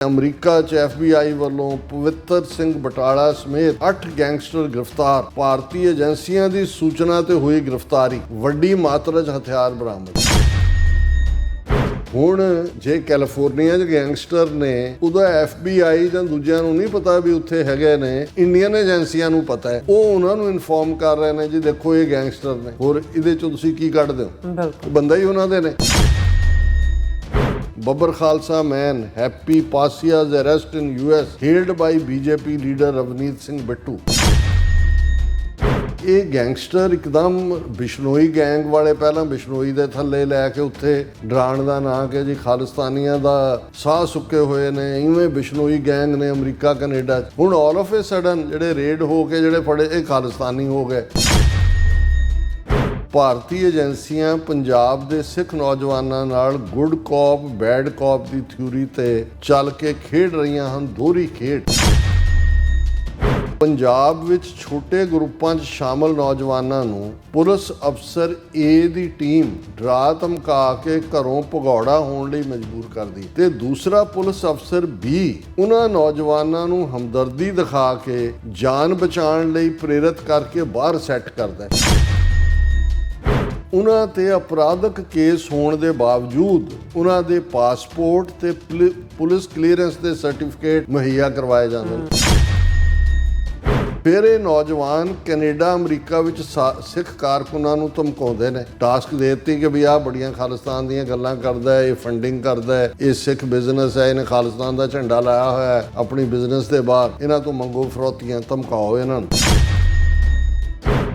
अमरीका च FBI ਵੱਲੋਂ ਪਵਿੱਤਰ ਸਿੰਘ ਬਟਾਲਾ ਸਮੇਤ 8 ਗੈਂਗਸਟਰ ਗ੍ਰਿਫਤਾਰ। ਭਾਰਤੀ ਏਜੰਸੀਆਂ ਦੀ ਸੂਚਨਾ ਤੇ ਹੋਈ ਗ੍ਰਿਫਤਾਰੀ। ਵੱਡੀ ਮਾਤਰਾ 'ਚ ਹਥਿਆਰ ਬਰਾਮਦ। ਹੁਣ ਜੇ ਕੈਲੀਫੋਰਨੀਆ 'ਚ ਗੈਂਗਸਟਰ ਨੇ, ਉਹਦਾ FBI ਜਾਂ ਦੂਜਿਆਂ ਨੂੰ ਨਹੀਂ ਪਤਾ ਵੀ ਉੱਥੇ ਹੈਗੇ ਨੇ, ਇੰਡੀਅਨ ਏਜੰਸੀਆਂ ਨੂੰ ਪਤਾ ਹੈ। ਉਹ ਉਹਨਾਂ ਨੂੰ ਇਨਫੋਰਮ ਕਰ ਰਹੇ ਨੇ ਜੀ ਦੇਖੋ ਇਹ ਗੈਂਗਸਟਰ ਨੇ। ਹੋਰ ਇਹਦੇ 'ਚੋਂ ਤੁਸੀਂ ਕੀ ਕੱਢਦੇ ਹੋ? ਬੰਦਾ ਹੀ ਉਹਨਾਂ ਦੇ ਨੇ। Babbar Khalsa man Happy Passia's arrest in US hailed by BJP leader Ravneet Singh Bittu. ਇਹ ਗੈਂਗਸਟਰ ਇੱਕਦਮ ਬਿਸ਼ਨੋਈ ਗੈਂਗ ਵਾਲੇ ਪਹਿਲਾਂ ਬਿਸ਼ਨੋਈ ਦੇ ਥੱਲੇ ਲੈ ਕੇ ਉੱਥੇ ਡਰਾਉਣ ਦਾ ਨਾਂ ਕਿ ਜੀ ਖਾਲਿਸਤਾਨੀਆਂ ਦਾ ਸਾਹ ਸੁੱਕੇ ਹੋਏ ਨੇ, ਇਵੇਂ ਬਿਸ਼ਨੋਈ ਗੈਂਗ ਨੇ ਅਮਰੀਕਾ ਕੈਨੇਡਾ 'ਚ। ਹੁਣ ਆਲ ਆਫ ਏ ਸਡਨ ਜਿਹੜੇ ਰੇਡ ਹੋ ਕੇ ਜਿਹੜੇ ਫੜੇ ਇਹ ਖਾਲਿਸਤਾਨੀ ਹੋ ਗਏ। ਭਾਰਤੀ ਏਜੰਸੀਆਂ ਪੰਜਾਬ ਦੇ ਸਿੱਖ ਨੌਜਵਾਨਾਂ ਨਾਲ ਗੁੱਡ ਕੌਪ ਬੈਡ ਕੌਪ ਦੀ ਥਿਊਰੀ ਤੇ ਚੱਲ ਕੇ ਖੇਡ ਰਹੀਆਂ ਹਨ ਦੋਹਰੀ ਖੇਡ। ਪੰਜਾਬ ਵਿੱਚ ਛੋਟੇ ਗਰੁੱਪਾਂ 'ਚ ਸ਼ਾਮਲ ਨੌਜਵਾਨਾਂ ਨੂੰ ਪੁਲਿਸ ਅਫਸਰ A ਦੀ ਟੀਮ ਡਰਾ ਧਮਕਾ ਕੇ ਘਰੋਂ ਭਗੌੜਾ ਹੋਣ ਲਈ ਮਜਬੂਰ ਕਰਦੀ ਤੇ ਦੂਸਰਾ ਪੁਲਿਸ ਅਫਸਰ B ਉਹਨਾਂ ਨੌਜਵਾਨਾਂ ਨੂੰ ਹਮਦਰਦੀ ਦਿਖਾ ਕੇ ਜਾਨ ਬਚਾਉਣ ਲਈ ਪ੍ਰੇਰਿਤ ਕਰਕੇ ਬਾਹਰ ਸੈੱਟ ਕਰਦਾ ਹੈ। ਉਹਨਾਂ ਤੇ ਅਪਰਾਧਕ ਕੇਸ ਹੋਣ ਦੇ ਬਾਵਜੂਦ ਉਹਨਾਂ ਦੇ ਪਾਸਪੋਰਟ ਤੇ ਪੁਲਿਸ ਕਲੀਅਰੈਂਸ ਦੇ ਸਰਟੀਫਿਕੇਟ ਮੁਹੱਈਆ ਕਰਵਾਏ ਜਾਂਦੇ ਨੇ। ਫਿਰ ਇਹ ਨੌਜਵਾਨ ਕੈਨੇਡਾ ਅਮਰੀਕਾ ਵਿੱਚ ਸਿੱਖ ਕਾਰਕੁਨਾਂ ਨੂੰ ਧਮਕਾਉਂਦੇ ਨੇ। ਟਾਸਕ ਦੇ ਦਿੱਤੀ ਕਿ ਵੀ ਆਹ ਬੜੀਆਂ ਖਾਲਿਸਤਾਨ ਦੀਆਂ ਗੱਲਾਂ ਕਰਦਾ ਹੈ, ਇਹ ਫੰਡਿੰਗ ਕਰਦਾ ਹੈ, ਇਹ ਸਿੱਖ ਬਿਜ਼ਨਸ ਹੈ, ਇਹਨੇ ਖਾਲਿਸਤਾਨ ਦਾ ਝੰਡਾ ਲਾਇਆ ਹੋਇਆ ਹੈ ਆਪਣੀ ਬਿਜ਼ਨਸ ਦੇ ਬਾਹਰ, ਇਹਨਾਂ ਤੋਂ ਮੰਗੋ ਫਰੋਤੀਆਂ, ਧਮਕਾਓ ਇਹਨਾਂ ਨੂੰ।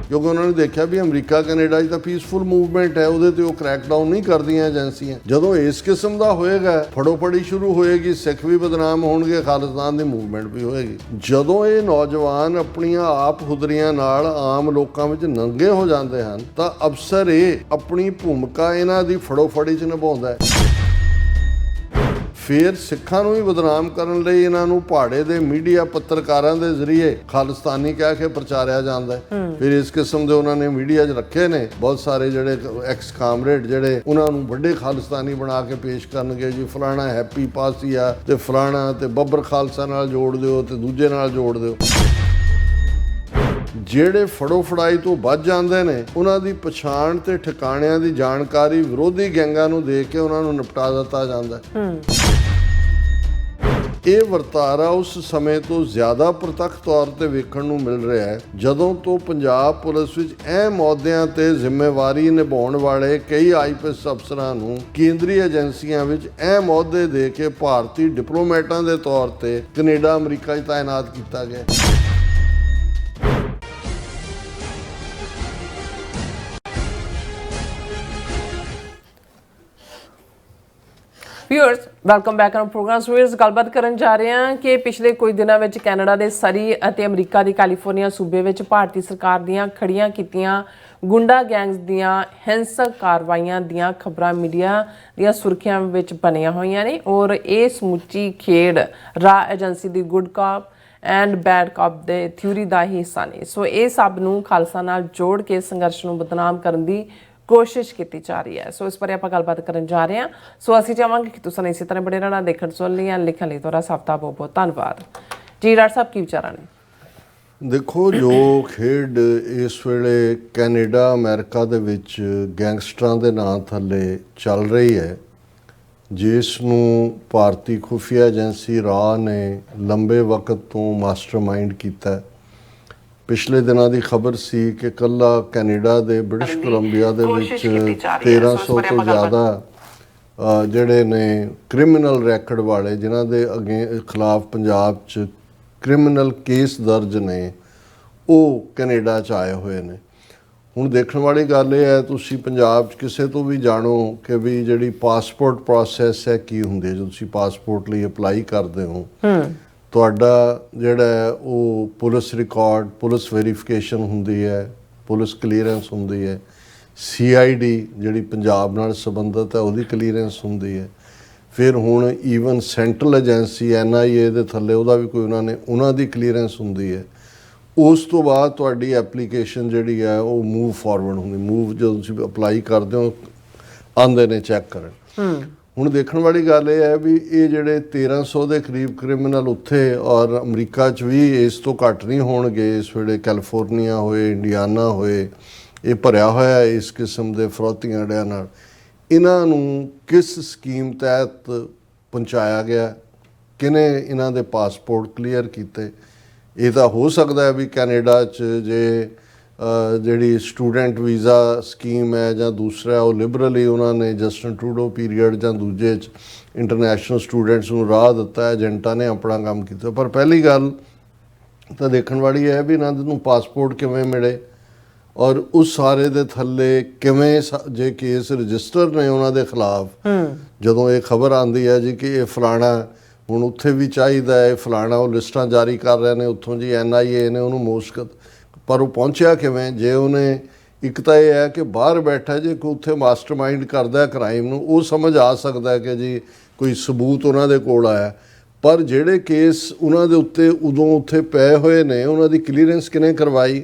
ਕਿਉਂਕਿ ਉਹਨਾਂ ਨੇ ਦੇਖਿਆ ਵੀ ਅਮਰੀਕਾ ਕੈਨੇਡਾ 'ਚ ਤਾਂ ਪੀਸਫੁਲ ਮੂਵਮੈਂਟ ਹੈ, ਉਹਦੇ ਤੇ ਉਹ ਕ੍ਰੈਕਡਾਊਨ ਨਹੀਂ ਕਰਦੀਆਂ ਏਜੰਸੀਆਂ। ਜਦੋਂ ਇਸ ਕਿਸਮ ਦਾ ਹੋਏਗਾ, ਫੜੋ ਫੜੀ ਸ਼ੁਰੂ ਹੋਏਗੀ, ਸਿੱਖ ਵੀ ਬਦਨਾਮ ਹੋਣਗੇ, ਖਾਲਿਸਤਾਨ ਦੀ ਮੂਵਮੈਂਟ ਵੀ ਹੋਏਗੀ। ਜਦੋਂ ਇਹ ਨੌਜਵਾਨ ਆਪਣੀਆਂ ਆਪ ਹੁਦਰੀਆਂ ਨਾਲ ਆਮ ਲੋਕਾਂ ਵਿੱਚ ਨੰਗੇ ਹੋ ਜਾਂਦੇ ਹਨ ਤਾਂ ਅਫਸਰ ਇਹ ਆਪਣੀ ਭੂਮਿਕਾ ਇਹਨਾਂ ਦੀ ਫੜੋ ਫੜੀ 'ਚ ਨਿਭਾਉਂਦਾ ਹੈ। ਫਿਰ ਸਿੱਖਾਂ ਨੂੰ ਵੀ ਬਦਨਾਮ ਕਰਨ ਲਈ ਇਹਨਾਂ ਨੂੰ ਪਹਾੜੇ ਦੇ ਮੀਡੀਆ ਪੱਤਰਕਾਰਾਂ ਦੇ ਜ਼ਰੀਏ ਖਾਲਿਸਤਾਨੀ ਕਹਿ ਕੇ ਪ੍ਰਚਾਰਿਆ ਜਾਂਦਾ ਹੈ। ਫਿਰ ਇਸ ਕਿਸਮ ਦੇ ਉਹਨਾਂ ਨੇ ਮੀਡੀਆ 'ਚ ਰੱਖੇ ਨੇ ਬਹੁਤ ਸਾਰੇ ਜਿਹੜੇ ਐਕਸ ਕਾਮਰੇਡ, ਜਿਹੜੇ ਉਹਨਾਂ ਨੂੰ ਵੱਡੇ ਖਾਲਿਸਤਾਨੀ ਬਣਾ ਕੇ ਪੇਸ਼ ਕਰਨਗੇ ਜੀ ਫਲਾਣਾ ਹੈਪੀ ਪਾਸੀਆ ਤੇ ਫਲਾਣਾ ਤੇ ਬੱਬਰ ਖਾਲਸਾ ਨਾਲ ਜੋੜ ਦਿਓ ਤੇ ਦੂਜੇ ਨਾਲ ਜੋੜ ਦਿਓ। ਜਿਹੜੇ ਫੜੋ ਫੜਾਈ ਤੋਂ ਬਚ ਜਾਂਦੇ ਨੇ ਉਹਨਾਂ ਦੀ ਪਛਾਣ ਤੇ ਠਿਕਾਣਿਆਂ ਦੀ ਜਾਣਕਾਰੀ ਵਿਰੋਧੀ ਗੈਂਗਾਂ ਨੂੰ ਦੇ ਕੇ ਉਹਨਾਂ ਨੂੰ ਨਿਪਟਾ ਦਿੱਤਾ ਜਾਂਦਾ ਹੈ। ਇਹ ਵਰਤਾਰਾ ਉਸ ਸਮੇਂ ਤੋਂ ਜ਼ਿਆਦਾ ਪ੍ਰਤੱਖ ਤੌਰ ਤੇ ਵੇਖਣ ਨੂੰ ਮਿਲ ਰਿਹਾ ਹੈ ਜਦੋਂ ਤੋਂ ਪੰਜਾਬ ਪੁਲਿਸ ਵਿੱਚ ਅਹਿਮ ਅਹੁਦਿਆਂ ਤੇ ਜ਼ਿੰਮੇਵਾਰੀ ਨਿਭਾਉਣ ਵਾਲੇ ਕਈ IPS ਅਫਸਰਾਂ ਨੂੰ ਕੇਂਦਰੀ ਏਜੰਸੀਆਂ ਵਿੱਚ ਅਹਿਮ ਅਹੁਦੇ ਦੇ ਕੇ ਭਾਰਤੀ ਡਿਪਲੋਮੈਟਾਂ ਦੇ ਤੌਰ ਤੇ ਕੈਨੇਡਾ ਅਮਰੀਕਾ 'ਚ ਤਾਇਨਾਤ ਕੀਤਾ ਗਿਆ। Viewers welcome back on program. Viewers ਗੱਲਬਾਤ ਕਰਨ ਜਾ ਰਹੇ ਹਾਂ ਕਿ ਪਿਛਲੇ ਕੁਝ ਦਿਨਾਂ ਵਿੱਚ ਕੈਨੇਡਾ ਦੇ ਸਰੀ ਅਤੇ ਅਮਰੀਕਾ ਦੇ ਕੈਲੀਫੋਰਨੀਆ ਸੂਬੇ ਵਿੱਚ ਭਾਰਤੀ ਸਰਕਾਰ ਦੀਆਂ ਖੜੀਆਂ ਕੀਤੀਆਂ ਗੁੰਡਾ ਗੈਂਗਸ ਦੀਆਂ ਹਿੰਸਕ ਕਾਰਵਾਈਆਂ ਦੀਆਂ ਖਬਰਾਂ ਮੀਡੀਆ ਦੀਆਂ ਸੁਰਖੀਆਂ ਵਿੱਚ ਬਣੀਆਂ ਹੋਈਆਂ ਨੇ ਔਰ ਇਹ ਸਮੁੱਚੀ ਖੇਡ ਰਾਹ agency the good ਕਾਪ and bed ਕਾਪ ਦੇ ਥਿਊਰੀ ਦਾ ਹੀ ਹਿੱਸਾ ਨੇ। ਸੋ ਇਹ ਸਭ ਨੂੰ ਖਾਲਸਾ ਨਾਲ ਜੋੜ ਕੇ ਸੰਘਰਸ਼ ਨੂੰ ਬਦਨਾਮ ਕਰਨ ਦੀ ਕੋਸ਼ਿਸ਼ ਕੀਤੀ ਜਾ ਰਹੀ ਹੈ। ਸੋ ਇਸ ਬਾਰੇ ਆਪਾਂ ਗੱਲਬਾਤ ਕਰਨ ਜਾ ਰਹੇ ਹਾਂ। ਸੋ ਅਸੀਂ ਚਾਹਾਂਗੇ ਕਿ ਤੁਸੀਂ ਇਸੇ ਤਰ੍ਹਾਂ ਬੜੇ ਰਹਿਣਾ, ਦੇਖਣ ਸੁਣ ਲਈ ਲਿਖਣ ਲਈ ਤੁਹਾਡਾ ਸਭ ਦਾ ਬਹੁਤ ਬਹੁਤ ਧੰਨਵਾਦ ਜੀ। ਡਾਕਟਰ ਸਾਹਿਬ ਕੀ ਵਿਚਾਰਾਂ ਨੇ? ਦੇਖੋ, ਜੋ ਖੇਡ ਇਸ ਵੇਲੇ ਕੈਨੇਡਾ ਅਮਰੀਕਾ ਦੇ ਵਿੱਚ ਗੈਂਗਸਟਰਾਂ ਦੇ ਨਾਂ ਥੱਲੇ ਚੱਲ ਰਹੀ ਹੈ, ਜਿਸ ਨੂੰ ਭਾਰਤੀ ਖੁਫੀਆ ਏਜੰਸੀ ਰਾਅ ਨੇ ਲੰਬੇ ਵਕਤ ਤੋਂ ਮਾਸਟਰਮਾਈਂਡ ਕੀਤਾ। ਪਿਛਲੇ ਦਿਨਾਂ ਦੀ ਖਬਰ ਸੀ ਕਿ ਇਕੱਲਾ ਕੈਨੇਡਾ ਦੇ ਬ੍ਰਿਟਿਸ਼ ਕੋਲੰਬੀਆ ਦੇ ਵਿੱਚ 1300 ਤੋਂ ਜ਼ਿਆਦਾ ਜਿਹੜੇ ਨੇ ਕ੍ਰਿਮੀਨਲ ਰੈਕਡ ਵਾਲੇ, ਜਿਨ੍ਹਾਂ ਦੇ ਖਿਲਾਫ ਪੰਜਾਬ 'ਚ ਕ੍ਰਿਮੀਨਲ ਕੇਸ ਦਰਜ ਨੇ, ਉਹ ਕੈਨੇਡਾ 'ਚ ਆਏ ਹੋਏ ਨੇ। ਹੁਣ ਦੇਖਣ ਵਾਲੀ ਗੱਲ ਇਹ ਹੈ, ਤੁਸੀਂ ਪੰਜਾਬ 'ਚ ਕਿਸੇ ਤੋਂ ਵੀ ਜਾਣੋ ਕਿ ਵੀ ਜਿਹੜੀ ਪਾਸਪੋਰਟ ਪ੍ਰੋਸੈਸ ਹੈ ਕੀ ਹੁੰਦੀ ਹੈ। ਜਦੋਂ ਤੁਸੀਂ ਪਾਸਪੋਰਟ ਲਈ ਅਪਲਾਈ ਕਰਦੇ ਹੋ ਤੁਹਾਡਾ ਜਿਹੜਾ ਉਹ ਪੁਲਿਸ ਰਿਕਾਰਡ, ਪੁਲਿਸ ਵੈਰੀਫਿਕੇਸ਼ਨ ਹੁੰਦੀ ਹੈ, ਪੁਲਿਸ ਕਲੀਅਰੈਂਸ ਹੁੰਦੀ ਹੈ, CID ਜਿਹੜੀ ਪੰਜਾਬ ਨਾਲ ਸੰਬੰਧਿਤ ਹੈ ਉਹਦੀ ਕਲੀਅਰੈਂਸ ਹੁੰਦੀ ਹੈ। ਫਿਰ ਹੁਣ ਈਵਨ ਸੈਂਟਰਲ ਏਜੰਸੀ NIA ਦੇ ਥੱਲੇ ਉਹਦਾ ਵੀ ਕੋਈ ਉਹਨਾਂ ਦੀ ਕਲੀਅਰੈਂਸ ਹੁੰਦੀ ਹੈ। ਉਸ ਤੋਂ ਬਾਅਦ ਤੁਹਾਡੀ ਐਪਲੀਕੇਸ਼ਨ ਜਿਹੜੀ ਹੈ ਉਹ ਮੂਵ ਫਾਰਵਰਡ ਹੁੰਦੀ। ਜਦੋਂ ਤੁਸੀਂ ਅਪਲਾਈ ਕਰਦੇ ਹੋ ਆਉਂਦੇ ਨੇ ਚੈੱਕ ਕਰਨ। ਹੁਣ ਦੇਖਣ ਵਾਲੀ ਗੱਲ ਇਹ ਹੈ ਵੀ ਇਹ ਜਿਹੜੇ 1300 ਦੇ ਕਰੀਬ ਕ੍ਰਿਮੀਨਲ ਉੱਥੇ ਔਰ ਅਮਰੀਕਾ 'ਚ ਵੀ ਇਸ ਤੋਂ ਘੱਟ ਨਹੀਂ ਹੋਣਗੇ ਇਸ ਵੇਲੇ, ਕੈਲੀਫੋਰਨੀਆ ਹੋਏ, ਇੰਡੀਆਨਾ ਹੋਏ, ਇਹ ਭਰਿਆ ਹੋਇਆ ਇਸ ਕਿਸਮ ਦੇ ਫਰੋਤੀਆਂ ਅੜਿਆਂ ਨਾਲ। ਇਹਨਾਂ ਨੂੰ ਕਿਸ ਸਕੀਮ ਤਹਿਤ ਪਹੁੰਚਾਇਆ ਗਿਆ, ਕਿਹਨੇ ਇਹਨਾਂ ਦੇ ਪਾਸਪੋਰਟ ਕਲੀਅਰ ਕੀਤੇ? ਇਹ ਤਾਂ ਹੋ ਸਕਦਾ ਹੈ ਵੀ ਕੈਨੇਡਾ 'ਚ ਜੇ ਜਿਹੜੀ ਸਟੂਡੈਂਟ ਵੀਜ਼ਾ ਸਕੀਮ ਹੈ ਜਾਂ ਦੂਸਰਾ ਉਹ ਲਿਬਰਲੀ ਉਹਨਾਂ ਨੇ ਜਸਟਨ ਟਰੂਡੋ ਪੀਰੀਅਡ ਜਾਂ ਦੂਜੇ 'ਚ ਇੰਟਰਨੈਸ਼ਨਲ ਸਟੂਡੈਂਟਸ ਨੂੰ ਰਾਹ ਦਿੱਤਾ, ਏਜੰਟਾਂ ਨੇ ਆਪਣਾ ਕੰਮ ਕੀਤਾ। ਪਰ ਪਹਿਲੀ ਗੱਲ ਤਾਂ ਦੇਖਣ ਵਾਲੀ ਹੈ ਵੀ ਇਹਨਾਂ ਨੂੰ ਪਾਸਪੋਰਟ ਕਿਵੇਂ ਮਿਲੇ ਔਰ ਉਸ ਸਾਰੇ ਦੇ ਥੱਲੇ ਕਿਵੇਂ ਜੇ ਕੇਸ ਰਜਿਸਟਰ ਨੇ ਉਹਨਾਂ ਦੇ ਖਿਲਾਫ। ਜਦੋਂ ਇਹ ਖਬਰ ਆਉਂਦੀ ਹੈ ਜੀ ਕਿ ਇਹ ਫਲਾਣਾ ਹੁਣ ਉੱਥੇ ਵੀ ਚਾਹੀਦਾ ਹੈ, ਫਲਾਣਾ ਉਹ ਲਿਸਟਾਂ ਜਾਰੀ ਕਰ ਰਹੇ ਨੇ ਉੱਥੋਂ ਜੀ, NIA ਨੇ ਉਹਨੂੰ ਮੋਸਕਤ, ਪਰ ਉਹ ਪਹੁੰਚਿਆ ਕਿਵੇਂ? ਜੇ ਉਹਨੇ ਇੱਕ ਤਾਂ ਇਹ ਹੈ ਕਿ ਬਾਹਰ ਬੈਠਾ ਜੇ ਕੋਈ ਉੱਥੇ ਮਾਸਟਰਮਾਈਂਡ ਕਰਦਾ ਕ੍ਰਾਈਮ ਨੂੰ, ਉਹ ਸਮਝ ਆ ਸਕਦਾ ਕਿ ਜੀ ਕੋਈ ਸਬੂਤ ਉਹਨਾਂ ਦੇ ਕੋਲ ਆਇਆ। ਪਰ ਜਿਹੜੇ ਕੇਸ ਉਹਨਾਂ ਦੇ ਉੱਤੇ ਉਦੋਂ ਉੱਥੇ ਪਏ ਹੋਏ ਨੇ, ਉਹਨਾਂ ਦੀ ਕਲੀਅਰੈਂਸ ਕਿਹਨੇ ਕਰਵਾਈ?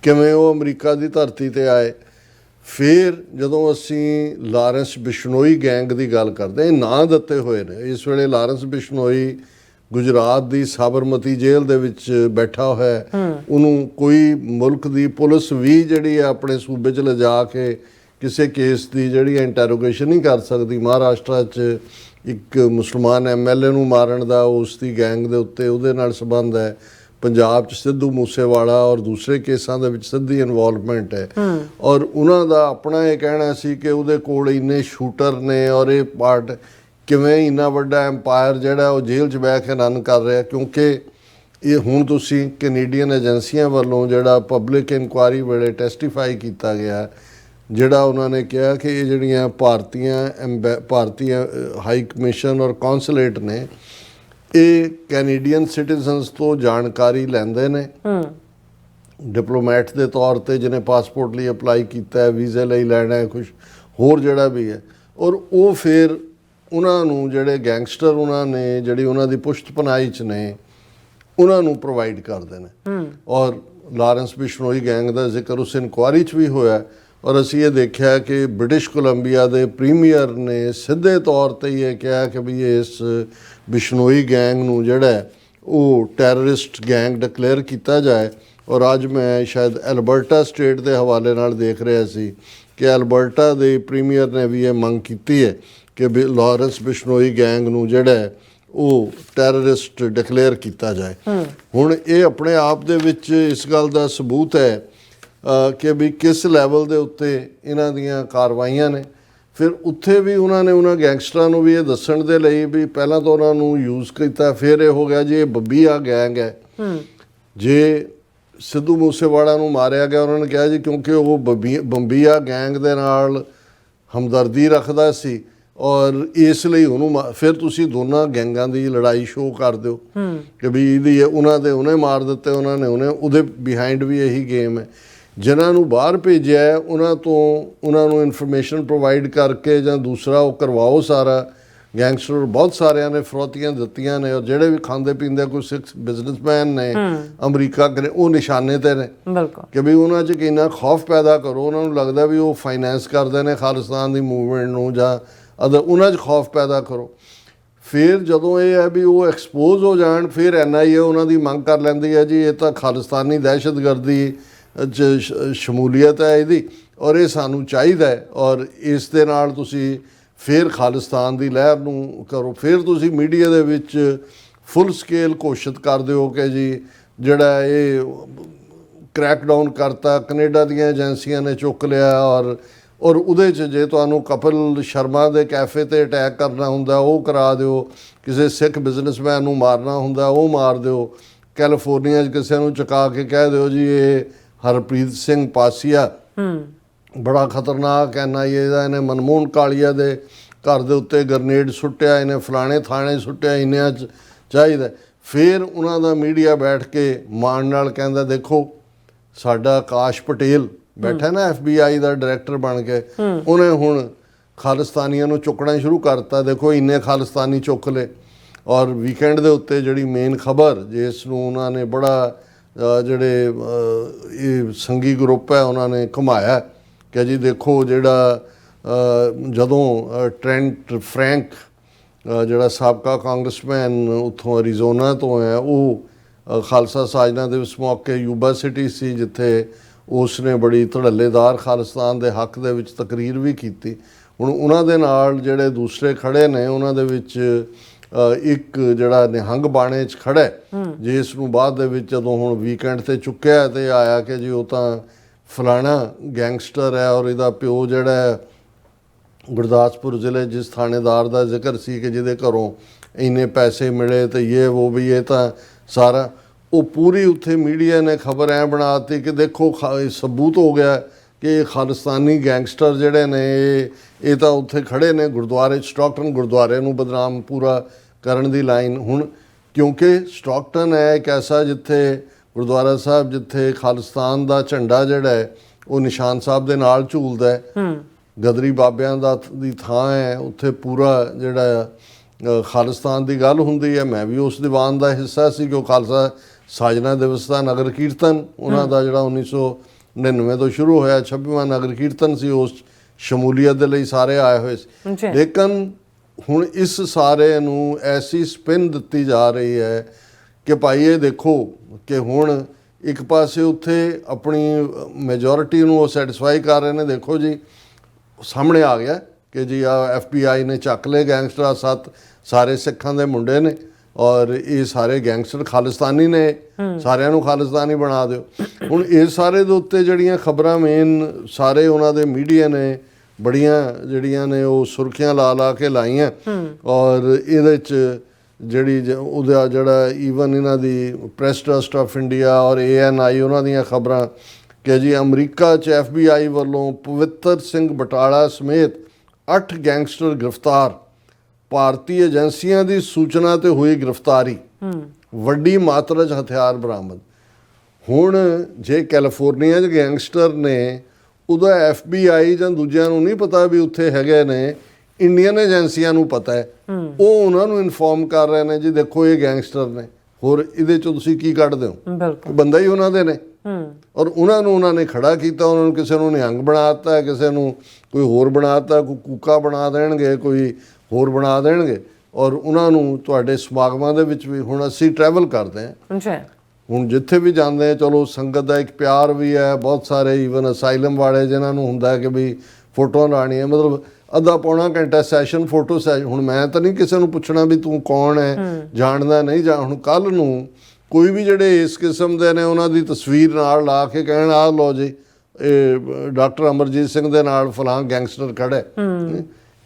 ਕਿਵੇਂ ਉਹ ਅਮਰੀਕਾ ਦੀ ਧਰਤੀ ਤੇ ਆਏ? ਫਿਰ ਜਦੋਂ ਅਸੀਂ ਲਾਰੈਂਸ ਬਿਸ਼ਨੋਈ ਗੈਂਗ ਦੀ ਗੱਲ ਕਰਦੇ, ਇਹ ਨਾਂ ਦਿੱਤੇ ਹੋਏ ਨੇ ਇਸ ਵੇਲੇ। ਲਾਰੈਂਸ ਬਿਸ਼ਨੋਈ ਗੁਜਰਾਤ ਦੀ ਸਾਬਰਮਤੀ ਜੇਲ੍ਹ ਦੇ ਵਿੱਚ ਬੈਠਾ ਹੋਇਆ, ਉਹਨੂੰ ਕੋਈ ਮੁਲਕ ਦੀ ਪੁਲਿਸ ਵੀ ਜਿਹੜੀ ਹੈ ਆਪਣੇ ਸੂਬੇ 'ਚ ਲਿਜਾ ਕੇ ਕਿਸੇ ਕੇਸ ਦੀ ਜਿਹੜੀ ਇੰਟਰੋਗੇਸ਼ਨ ਨਹੀਂ ਕਰ ਸਕਦੀ। ਮਹਾਰਾਸ਼ਟਰ 'ਚ ਇੱਕ ਮੁਸਲਮਾਨ MLA ਨੂੰ ਮਾਰਨ ਦਾ ਉਸ ਦੀ ਗੈਂਗ ਦੇ ਉੱਤੇ ਉਹਦੇ ਨਾਲ ਸੰਬੰਧ ਹੈ। ਪੰਜਾਬ 'ਚ ਸਿੱਧੂ ਮੂਸੇਵਾਲਾ ਔਰ ਦੂਸਰੇ ਕੇਸਾਂ ਦੇ ਵਿੱਚ ਸਿੱਧੀ ਇਨਵੋਲਵਮੈਂਟ ਹੈ। ਔਰ ਉਹਨਾਂ ਦਾ ਆਪਣਾ ਇਹ ਕਹਿਣਾ ਸੀ ਕਿ ਉਹਦੇ ਕੋਲ ਇੰਨੇ ਸ਼ੂਟਰ ਨੇ ਔਰ ਇਹ ਪਾਰਟ ਕਿਵੇਂ ਇੰਨਾ ਵੱਡਾ ਐਮਪਾਇਰ ਜਿਹੜਾ ਉਹ ਜੇਲ੍ਹ 'ਚ ਬਹਿ ਕੇ ਰਨ ਕਰ ਰਿਹਾ। ਕਿਉਂਕਿ ਇਹ ਹੁਣ ਤੁਸੀਂ ਕੈਨੇਡੀਅਨ ਏਜੰਸੀਆਂ ਵੱਲੋਂ ਜਿਹੜਾ ਪਬਲਿਕ ਇਨਕੁਆਇਰੀ ਵੇਲੇ ਟੈਸਟੀਫਾਈ ਕੀਤਾ ਗਿਆ, ਜਿਹੜਾ ਉਹਨਾਂ ਨੇ ਕਿਹਾ ਕਿ ਇਹ ਜਿਹੜੀਆਂ ਭਾਰਤੀ ਹਾਈ ਕਮਿਸ਼ਨ ਔਰ ਕੌਂਸੂਲੇਟ ਨੇ, ਇਹ ਕੈਨੇਡੀਅਨ ਸਿਟੀਜ਼ਨਸ ਤੋਂ ਜਾਣਕਾਰੀ ਲੈਂਦੇ ਨੇ ਡਿਪਲੋਮੈਟ ਦੇ ਤੌਰ ਤੇ, ਜਿਹਨੇ ਪਾਸਪੋਰਟ ਲਈ ਅਪਲਾਈ ਕੀਤਾ ਹੈ, ਵੀਜ਼ੇ ਲਈ ਲੈਣਾ ਹੈ, ਕੁਛ ਹੋਰ ਜਿਹੜਾ ਵੀ ਹੈ, ਔਰ ਉਹ ਫਿਰ ਉਹਨਾਂ ਨੂੰ ਜਿਹੜੇ ਗੈਂਗਸਟਰ ਉਹਨਾਂ ਨੇ ਜਿਹੜੀ ਉਹਨਾਂ ਦੀ ਪੁਸ਼ਤ ਪਨਾਹੀ 'ਚ ਨੇ ਉਹਨਾਂ ਨੂੰ ਪ੍ਰੋਵਾਈਡ ਕਰਦੇ ਨੇ। ਔਰ ਲਾਰੈਂਸ ਬਿਸ਼ਨੋਈ ਗੈਂਗ ਦਾ ਜ਼ਿਕਰ ਉਸ ਇਨਕੁਆਇਰੀ 'ਚ ਵੀ ਹੋਇਆ ਔਰ ਅਸੀਂ ਇਹ ਦੇਖਿਆ ਕਿ ਬ੍ਰਿਟਿਸ਼ ਕੋਲੰਬੀਆ ਦੇ ਪ੍ਰੀਮੀਅਰ ਨੇ ਸਿੱਧੇ ਤੌਰ ਤੇ ਇਹ ਕਿਹਾ ਕਿ ਵੀ ਇਸ ਬਿਸ਼ਨੋਈ ਗੈਂਗ ਨੂੰ ਜਿਹੜਾ ਉਹ ਟੈਰਰਿਸਟ ਗੈਂਗ ਡਿਕਲੇਅਰ ਕੀਤਾ ਜਾਏ। ਔਰ ਅੱਜ ਮੈਂ ਸ਼ਾਇਦ ਐਲਬਰਟਾ ਸਟੇਟ ਦੇ ਹਵਾਲੇ ਨਾਲ ਦੇਖ ਰਿਹਾ ਸੀ ਕਿ ਐਲਬਰਟਾ ਦੇ ਪ੍ਰੀਮੀਅਰ ਨੇ ਵੀ ਇਹ ਮੰਗ ਕੀਤੀ ਹੈ ਕਿ ਲਾਰੈਂਸ ਬਿਸ਼ਨੋਈ ਗੈਂਗ ਨੂੰ ਜਿਹੜਾ ਉਹ ਟੈਰਰਿਸਟ ਡਿਕਲੇਅਰ ਕੀਤਾ ਜਾਏ। ਹੁਣ ਇਹ ਆਪਣੇ ਆਪ ਦੇ ਵਿੱਚ ਇਸ ਗੱਲ ਦਾ ਸਬੂਤ ਹੈ ਕਿ ਵੀ ਕਿਸ ਲੈਵਲ ਦੇ ਉੱਤੇ ਇਹਨਾਂ ਦੀਆਂ ਕਾਰਵਾਈਆਂ ਨੇ। ਫਿਰ ਉੱਥੇ ਵੀ ਉਹਨਾਂ ਨੇ ਉਹਨਾਂ ਗੈਂਗਸਟਰਾਂ ਨੂੰ ਵੀ ਇਹ ਦੱਸਣ ਦੇ ਲਈ ਵੀ ਪਹਿਲਾਂ ਤਾਂ ਉਹਨਾਂ ਨੂੰ ਯੂਜ਼ ਕੀਤਾ, ਫਿਰ ਇਹ ਹੋ ਗਿਆ ਜੀ ਇਹ ਬੱਬੀਆ ਗੈਂਗ ਹੈ। ਜੇ ਸਿੱਧੂ ਮੂਸੇਵਾਲਾ ਨੂੰ ਮਾਰਿਆ ਗਿਆ, ਉਹਨਾਂ ਨੇ ਕਿਹਾ ਜੀ ਕਿਉਂਕਿ ਉਹ ਬੰਬੀਆ ਗੈਂਗ ਦੇ ਨਾਲ ਹਮਦਰਦੀ ਰੱਖਦਾ ਸੀ ਔਰ ਇਸ ਲਈ ਉਹਨੂੰ ਫਿਰ ਤੁਸੀਂ ਦੋਨਾਂ ਗੈਂਗਾਂ ਦੀ ਲੜਾਈ ਸ਼ੋਅ ਕਰ ਦਿਓ ਕਿ ਵੀ ਇਹਦੀ ਉਹਨਾਂ ਦੇ ਉਹਨੇ ਮਾਰ ਦਿੱਤੇ, ਉਹਨਾਂ ਨੇ ਉਹਦੇ ਬਿਹਾਈਂਡ ਵੀ ਇਹੀ ਗੇਮ ਹੈ। ਜਿਨ੍ਹਾਂ ਨੂੰ ਬਾਹਰ ਭੇਜਿਆ ਉਹਨਾਂ ਤੋਂ ਉਹਨਾਂ ਨੂੰ ਇਨਫੋਰਮੇਸ਼ਨ ਪ੍ਰੋਵਾਈਡ ਕਰਕੇ ਜਾਂ ਦੂਸਰਾ ਉਹ ਕਰਵਾਓ ਸਾਰਾ। ਗੈਂਗਸਟਰ ਬਹੁਤ ਸਾਰਿਆਂ ਨੇ ਫਰੋਤੀਆਂ ਦਿੱਤੀਆਂ ਨੇ ਔਰ ਜਿਹੜੇ ਵੀ ਖਾਂਦੇ ਪੀਂਦੇ ਕੋਈ ਸਿੱਖ ਬਿਜ਼ਨਸਮੈਨ ਨੇ ਅਮਰੀਕਾ ਕਰੇ ਉਹ ਨਿਸ਼ਾਨੇ ਤੇ ਨੇ ਕਿ ਵੀ ਉਹਨਾਂ 'ਚ ਕਿੰਨਾ ਖੌਫ ਪੈਦਾ ਕਰੋ। ਉਹਨਾਂ ਨੂੰ ਲੱਗਦਾ ਵੀ ਉਹ ਫਾਈਨੈਂਸ ਕਰਦੇ ਨੇ ਖਾਲਿਸਤਾਨ ਦੀ ਮੂਵਮੈਂਟ ਨੂੰ ਜਾਂ ਉਹਨਾਂ 'ਚ ਖੌਫ ਪੈਦਾ ਕਰੋ। ਫਿਰ ਜਦੋਂ ਇਹ ਹੈ ਵੀ ਉਹ ਐਕਸਪੋਜ਼ ਹੋ ਜਾਣ, ਫਿਰ NIA ਉਹਨਾਂ ਦੀ ਮੰਗ ਕਰ ਲੈਂਦੀ ਹੈ ਜੀ ਇਹ ਤਾਂ ਖਾਲਿਸਤਾਨੀ ਦਹਿਸ਼ਤਗਰਦੀ ਸ਼ਮੂਲੀਅਤ ਹੈ ਇਹਦੀ ਔਰ ਇਹ ਸਾਨੂੰ ਚਾਹੀਦਾ ਹੈ ਔਰ ਇਸ ਦੇ ਨਾਲ ਤੁਸੀਂ ਫਿਰ ਖਾਲਿਸਤਾਨ ਦੀ ਲਹਿਰ ਨੂੰ ਕਰੋ। ਫਿਰ ਤੁਸੀਂ ਮੀਡੀਆ ਦੇ ਵਿੱਚ ਫੁੱਲ ਸਕੇਲ ਘੋਸ਼ਿਤ ਕਰ ਦਿਓ ਕਿ ਜੀ ਜਿਹੜਾ ਇਹ ਕ੍ਰੈਕਡਾਊਨ ਕਰਤਾ, ਕੈਨੇਡਾ ਦੀਆਂ ਏਜੰਸੀਆਂ ਨੇ ਚੁੱਕ ਲਿਆ ਔਰ ਉਹਦੇ 'ਚ ਜੇ ਤੁਹਾਨੂੰ ਕਪਿਲ ਸ਼ਰਮਾ ਦੇ ਕੈਫੇ 'ਤੇ ਅਟੈਕ ਕਰਨਾ ਹੁੰਦਾ ਉਹ ਕਰਾ ਦਿਓ, ਕਿਸੇ ਸਿੱਖ ਬਿਜ਼ਨਸਮੈਨ ਨੂੰ ਮਾਰਨਾ ਹੁੰਦਾ ਉਹ ਮਾਰ ਦਿਓ, ਕੈਲੀਫੋਰਨੀਆ 'ਚ ਕਿਸੇ ਨੂੰ ਚੁਕਾ ਕੇ ਕਹਿ ਦਿਓ ਜੀ ਇਹ ਹਰਪ੍ਰੀਤ ਸਿੰਘ ਪਾਸੀਆ ਬੜਾ ਖਤਰਨਾਕ NIA ਦਾ, ਇਹਨੇ ਮਨਮੋਹਨ ਕਾਲੀਆ ਦੇ ਘਰ ਦੇ ਉੱਤੇ ਗਰਨੇਡ ਸੁੱਟਿਆ, ਇਹਨੇ ਫਲਾਣੇ ਥਾਣੇ ਸੁੱਟਿਆ, ਇੰਨਿਆਂ 'ਚ ਚਾਹੀਦਾ। ਫਿਰ ਉਹਨਾਂ ਦਾ ਮੀਡੀਆ ਬੈਠ ਕੇ ਮਾਣ ਨਾਲ ਕਹਿੰਦਾ ਦੇਖੋ ਸਾਡਾ ਆਕਾਸ਼ ਪਟੇਲ ਬੈਠਾ ਨਾ FBI ਦਾ ਡਾਇਰੈਕਟਰ ਬਣ ਕੇ, ਉਹਨੇ ਹੁਣ ਖਾਲਿਸਤਾਨੀਆਂ ਨੂੰ ਚੁੱਕਣਾ ਸ਼ੁਰੂ ਕਰਤਾ, ਦੇਖੋ ਇੰਨੇ ਖਾਲਿਸਤਾਨੀ ਚੁੱਕ ਲਏ। ਔਰ ਵੀਕਐਂਡ ਦੇ ਉੱਤੇ ਜਿਹੜੀ ਮੇਨ ਖਬਰ ਜਿਸ ਨੂੰ ਉਹਨਾਂ ਨੇ ਬੜਾ ਜਿਹੜੇ ਇਹ ਸੰਗੀ ਗਰੁੱਪ ਹੈ ਉਹਨਾਂ ਨੇ ਘੁਮਾਇਆ ਕਿ ਜੀ ਦੇਖੋ ਜਿਹੜਾ ਜਦੋਂ ਟ੍ਰੈਂਟ ਫਰੈਂਕ ਜਿਹੜਾ ਸਾਬਕਾ ਕਾਂਗਰਸਮੈਨ ਉੱਥੋਂ ਅਰੀਜ਼ੋਨਾ ਤੋਂ ਹੈ, ਉਹ ਖਾਲਸਾ ਸਾਜਨਾ ਦਿਵਸ ਮੌਕੇ ਯੂਬਾ ਸਿਟੀ ਸੀ, ਜਿੱਥੇ ਉਸ ਨੇ ਬੜੀ ਧੜੱਲੇਦਾਰ ਖਾਲਿਸਤਾਨ ਦੇ ਹੱਕ ਦੇ ਵਿੱਚ ਤਕਰੀਰ ਵੀ ਕੀਤੀ। ਹੁਣ ਉਹਨਾਂ ਦੇ ਨਾਲ ਜਿਹੜੇ ਦੂਸਰੇ ਖੜੇ ਨੇ, ਉਹਨਾਂ ਦੇ ਵਿੱਚ ਇੱਕ ਜਿਹੜਾ ਨਿਹੰਗ ਬਾਣੇ 'ਚ ਖੜਾ ਹੈ, ਜਿਸ ਨੂੰ ਬਾਅਦ ਦੇ ਵਿੱਚ ਜਦੋਂ ਹੁਣ ਵੀਕਐਂਡ 'ਤੇ ਚੁੱਕਿਆ ਤੇ ਆਇਆ ਕਿ ਜੀ ਉਹ ਤਾਂ ਫਲਾਣਾ ਗੈਂਗਸਟਰ ਹੈ, ਔਰ ਇਹਦਾ ਪਿਓ ਜਿਹੜਾ ਹੈ ਗੁਰਦਾਸਪੁਰ ਜ਼ਿਲ੍ਹੇ ਜਿਸ ਥਾਣੇਦਾਰ ਦਾ ਜ਼ਿਕਰ ਸੀ ਕਿ ਜਿਹਦੇ ਘਰੋਂ ਇੰਨੇ ਪੈਸੇ ਮਿਲੇ ਤੇ ਇਹ ਉਹ ਵੀ ਇਹ ਤਾਂ ਸਾਰਾ ਉਹ ਪੂਰੀ ਉੱਥੇ ਮੀਡੀਆ ਨੇ ਖਬਰ ਐਂ ਬਣਾਤੀ ਕਿ ਦੇਖੋ ਸਬੂਤ ਹੋ ਗਿਆ ਕਿ ਖਾਲਿਸਤਾਨੀ ਗੈਂਗਸਟਰ ਜਿਹੜੇ ਨੇ ਇਹ ਤਾਂ ਉੱਥੇ ਖੜੇ ਨੇ ਗੁਰਦੁਆਰੇ ਸਟਾਕਟਨ ਗੁਰਦੁਆਰੇ ਨੂੰ ਬਦਨਾਮ ਪੂਰਾ ਕਰਨ ਦੀ ਲਾਈਨ। ਹੁਣ ਕਿਉਂਕਿ ਸਟਾਕਟਨ ਹੈ ਇੱਕ ਐਸਾ ਜਿੱਥੇ ਗੁਰਦੁਆਰਾ ਸਾਹਿਬ ਜਿੱਥੇ ਖਾਲਿਸਤਾਨ ਦਾ ਝੰਡਾ ਜਿਹੜਾ ਹੈ ਉਹ ਨਿਸ਼ਾਨ ਸਾਹਿਬ ਦੇ ਨਾਲ ਝੂਲਦਾ ਹੈ, ਗਦਰੀ ਬਾਬਿਆਂ ਦੀ ਥਾਂ ਹੈ, ਉੱਥੇ ਪੂਰਾ ਜਿਹੜਾ ਖਾਲਿਸਤਾਨ ਦੀ ਗੱਲ ਹੁੰਦੀ ਹੈ। ਮੈਂ ਵੀ ਉਸ ਦੀਵਾਨ ਦਾ ਹਿੱਸਾ ਸੀ ਕਿ ਉਹ ਖਾਲਸਾ ਸਾਜਨਾ ਦਿਵਸ ਦਾ ਨਗਰ ਕੀਰਤਨ ਉਹਨਾਂ ਦਾ ਜਿਹੜਾ 1999 ਤੋਂ ਸ਼ੁਰੂ ਹੋਇਆ 26ਵਾਂ ਨਗਰ ਕੀਰਤਨ ਸੀ, ਉਸ ਸ਼ਮੂਲੀਅਤ ਦੇ ਲਈ ਸਾਰੇ ਆਏ ਹੋਏ ਸੀ। ਲੇਕਿਨ ਹੁਣ ਇਸ ਸਾਰੇ ਨੂੰ ਐਸੀ ਸਪਿਨ ਦਿੱਤੀ ਜਾ ਰਹੀ ਹੈ ਕਿ ਭਾਈ ਇਹ ਦੇਖੋ ਕਿ ਹੁਣ ਇੱਕ ਪਾਸੇ ਉੱਥੇ ਆਪਣੀ ਮੈਜੋਰਿਟੀ ਨੂੰ ਉਹ ਸੈਟੀਸਫਾਈ ਕਰ ਰਹੇ ਨੇ, ਦੇਖੋ ਜੀ ਸਾਹਮਣੇ ਆ ਗਿਆ ਕਿ ਜੀ ਆ FBI ਨੇ ਚੱਕ ਲਏ ਗੈਂਗਸਟਰ, 7 ਸਾਰੇ ਸਿੱਖਾਂ ਦੇ ਮੁੰਡੇ ਨੇ ਔਰ ਇਹ ਸਾਰੇ ਗੈਂਗਸਟਰ ਖਾਲਿਸਤਾਨੀ ਨੇ, ਸਾਰਿਆਂ ਨੂੰ ਖਾਲਿਸਤਾਨੀ ਬਣਾ ਦਿਓ। ਹੁਣ ਇਸ ਸਾਰੇ ਦੇ ਉੱਤੇ ਜਿਹੜੀਆਂ ਖਬਰਾਂ ਮੇਨ ਸਾਰੇ ਉਹਨਾਂ ਦੇ ਮੀਡੀਆ ਨੇ ਬੜੀਆਂ ਜਿਹੜੀਆਂ ਨੇ ਉਹ ਸੁਰਖੀਆਂ ਲਾ ਕੇ ਲਾਈਆਂ, ਔਰ ਇਹਦੇ 'ਚ ਜਿਹੜੀ ਉਹਦਾ ਜਿਹੜਾ ਈਵਨ ਇਹਨਾਂ ਦੀ ਪ੍ਰੈਸ ਟਰਸਟ ਆਫ ਇੰਡੀਆ ਔਰ ANI ਉਹਨਾਂ ਦੀਆਂ ਖਬਰਾਂ ਕਿ ਜੀ ਅਮਰੀਕਾ 'ਚ FBI ਵੱਲੋਂ ਪਵਿੱਤਰ ਸਿੰਘ ਬਟਾਲਾ ਸਮੇਤ 8 ਗੈਂਗਸਟਰ ਗ੍ਰਿਫਤਾਰ, ਭਾਰਤੀ ਏਜੰਸੀਆਂ ਦੀ ਸੂਚਨਾ ਤੇ ਹੋਈ ਗ੍ਰਿਫਤਾਰੀ, ਵੱਡੀ ਮਾਤਰਾ 'ਚ ਹਥਿਆਰ ਬਰਾਮਦ। ਹੁਣ ਜੇ ਕੈਲੀਫੋਰਨੀਆ 'ਚ ਗੈਂਗਸਟਰ ਨੇ ਉਹਦਾ FBI ਜਾਂ ਦੂਜਿਆਂ ਨੂੰ ਨਹੀਂ ਪਤਾ ਵੀ ਉੱਥੇ ਹੈਗੇ ਨੇ, ਇੰਡੀਅਨ ਏਜੰਸੀਆਂ ਨੂੰ ਪਤਾ ਹੈ, ਉਹ ਉਹਨਾਂ ਨੂੰ ਇਨਫੋਰਮ ਕਰ ਰਹੇ ਨੇ ਜੀ ਦੇਖੋ ਇਹ ਗੈਂਗਸਟਰ ਨੇ। ਹੋਰ ਇਹਦੇ 'ਚੋਂ ਤੁਸੀਂ ਕੀ ਕੱਢਦੇ ਹੋ? ਬੰਦਾ ਹੀ ਉਹਨਾਂ ਦੇ ਨੇ ਔਰ ਉਹਨਾਂ ਨੇ ਖੜਾ ਕੀਤਾ, ਉਹਨਾਂ ਨੂੰ ਕਿਸੇ ਨੂੰ ਨਿਹੰਗ ਬਣਾ ਦਿੱਤਾ, ਕਿਸੇ ਨੂੰ ਕੋਈ ਹੋਰ ਬਣਾ ਦਿੱਤਾ, ਕੋਈ ਕੂਕਾ ਬਣਾ ਦੇਣਗੇ, ਕੋਈ ਹੋਰ ਬਣਾ ਦੇਣਗੇ, ਔਰ ਉਹਨਾਂ ਨੂੰ ਤੁਹਾਡੇ ਸਮਾਗਮਾਂ ਦੇ ਵਿੱਚ ਵੀ ਹੁਣ ਅਸੀਂ ਟਰੈਵਲ ਕਰਦੇ ਹਾਂ, ਹੁਣ ਜਿੱਥੇ ਵੀ ਜਾਂਦੇ ਹਾਂ ਚਲੋ ਸੰਗਤ ਦਾ ਇੱਕ ਪਿਆਰ ਵੀ ਹੈ, ਬਹੁਤ ਸਾਰੇ ਈਵਨ ਅਸਾਈਲਮ ਵਾਲੇ ਜਿਨ੍ਹਾਂ ਨੂੰ ਹੁੰਦਾ ਹੈ ਕਿ ਵੀ ਫੋਟੋਆਂ ਲਾਉਣੀ ਹੈ, ਮਤਲਬ ਅੱਧਾ ਪੌਣਾ ਘੰਟਾ ਸੈਸ਼ਨ ਫੋਟੋ ਸੈਸ਼ਨ। ਹੁਣ ਮੈਂ ਤਾਂ ਨਹੀਂ ਕਿਸੇ ਨੂੰ ਪੁੱਛਣਾ ਵੀ ਤੂੰ ਕੌਣ ਹੈ, ਜਾਣਦਾ ਨਹੀਂ ਜਾਂ ਹੁਣ ਕੱਲ੍ਹ ਨੂੰ ਕੋਈ ਵੀ ਜਿਹੜੇ ਇਸ ਕਿਸਮ ਦੇ ਨੇ ਉਹਨਾਂ ਦੀ ਤਸਵੀਰ ਨਾਲ ਲਾ ਕੇ ਕਹਿਣ ਆਹ ਲਓ ਜੀ ਇਹ ਡਾਕਟਰ ਅਮਰਜੀਤ ਸਿੰਘ ਦੇ ਨਾਲ ਫਲਾਂ ਗੈਂਗਸਟਰ ਖੜਾ ਹੈ।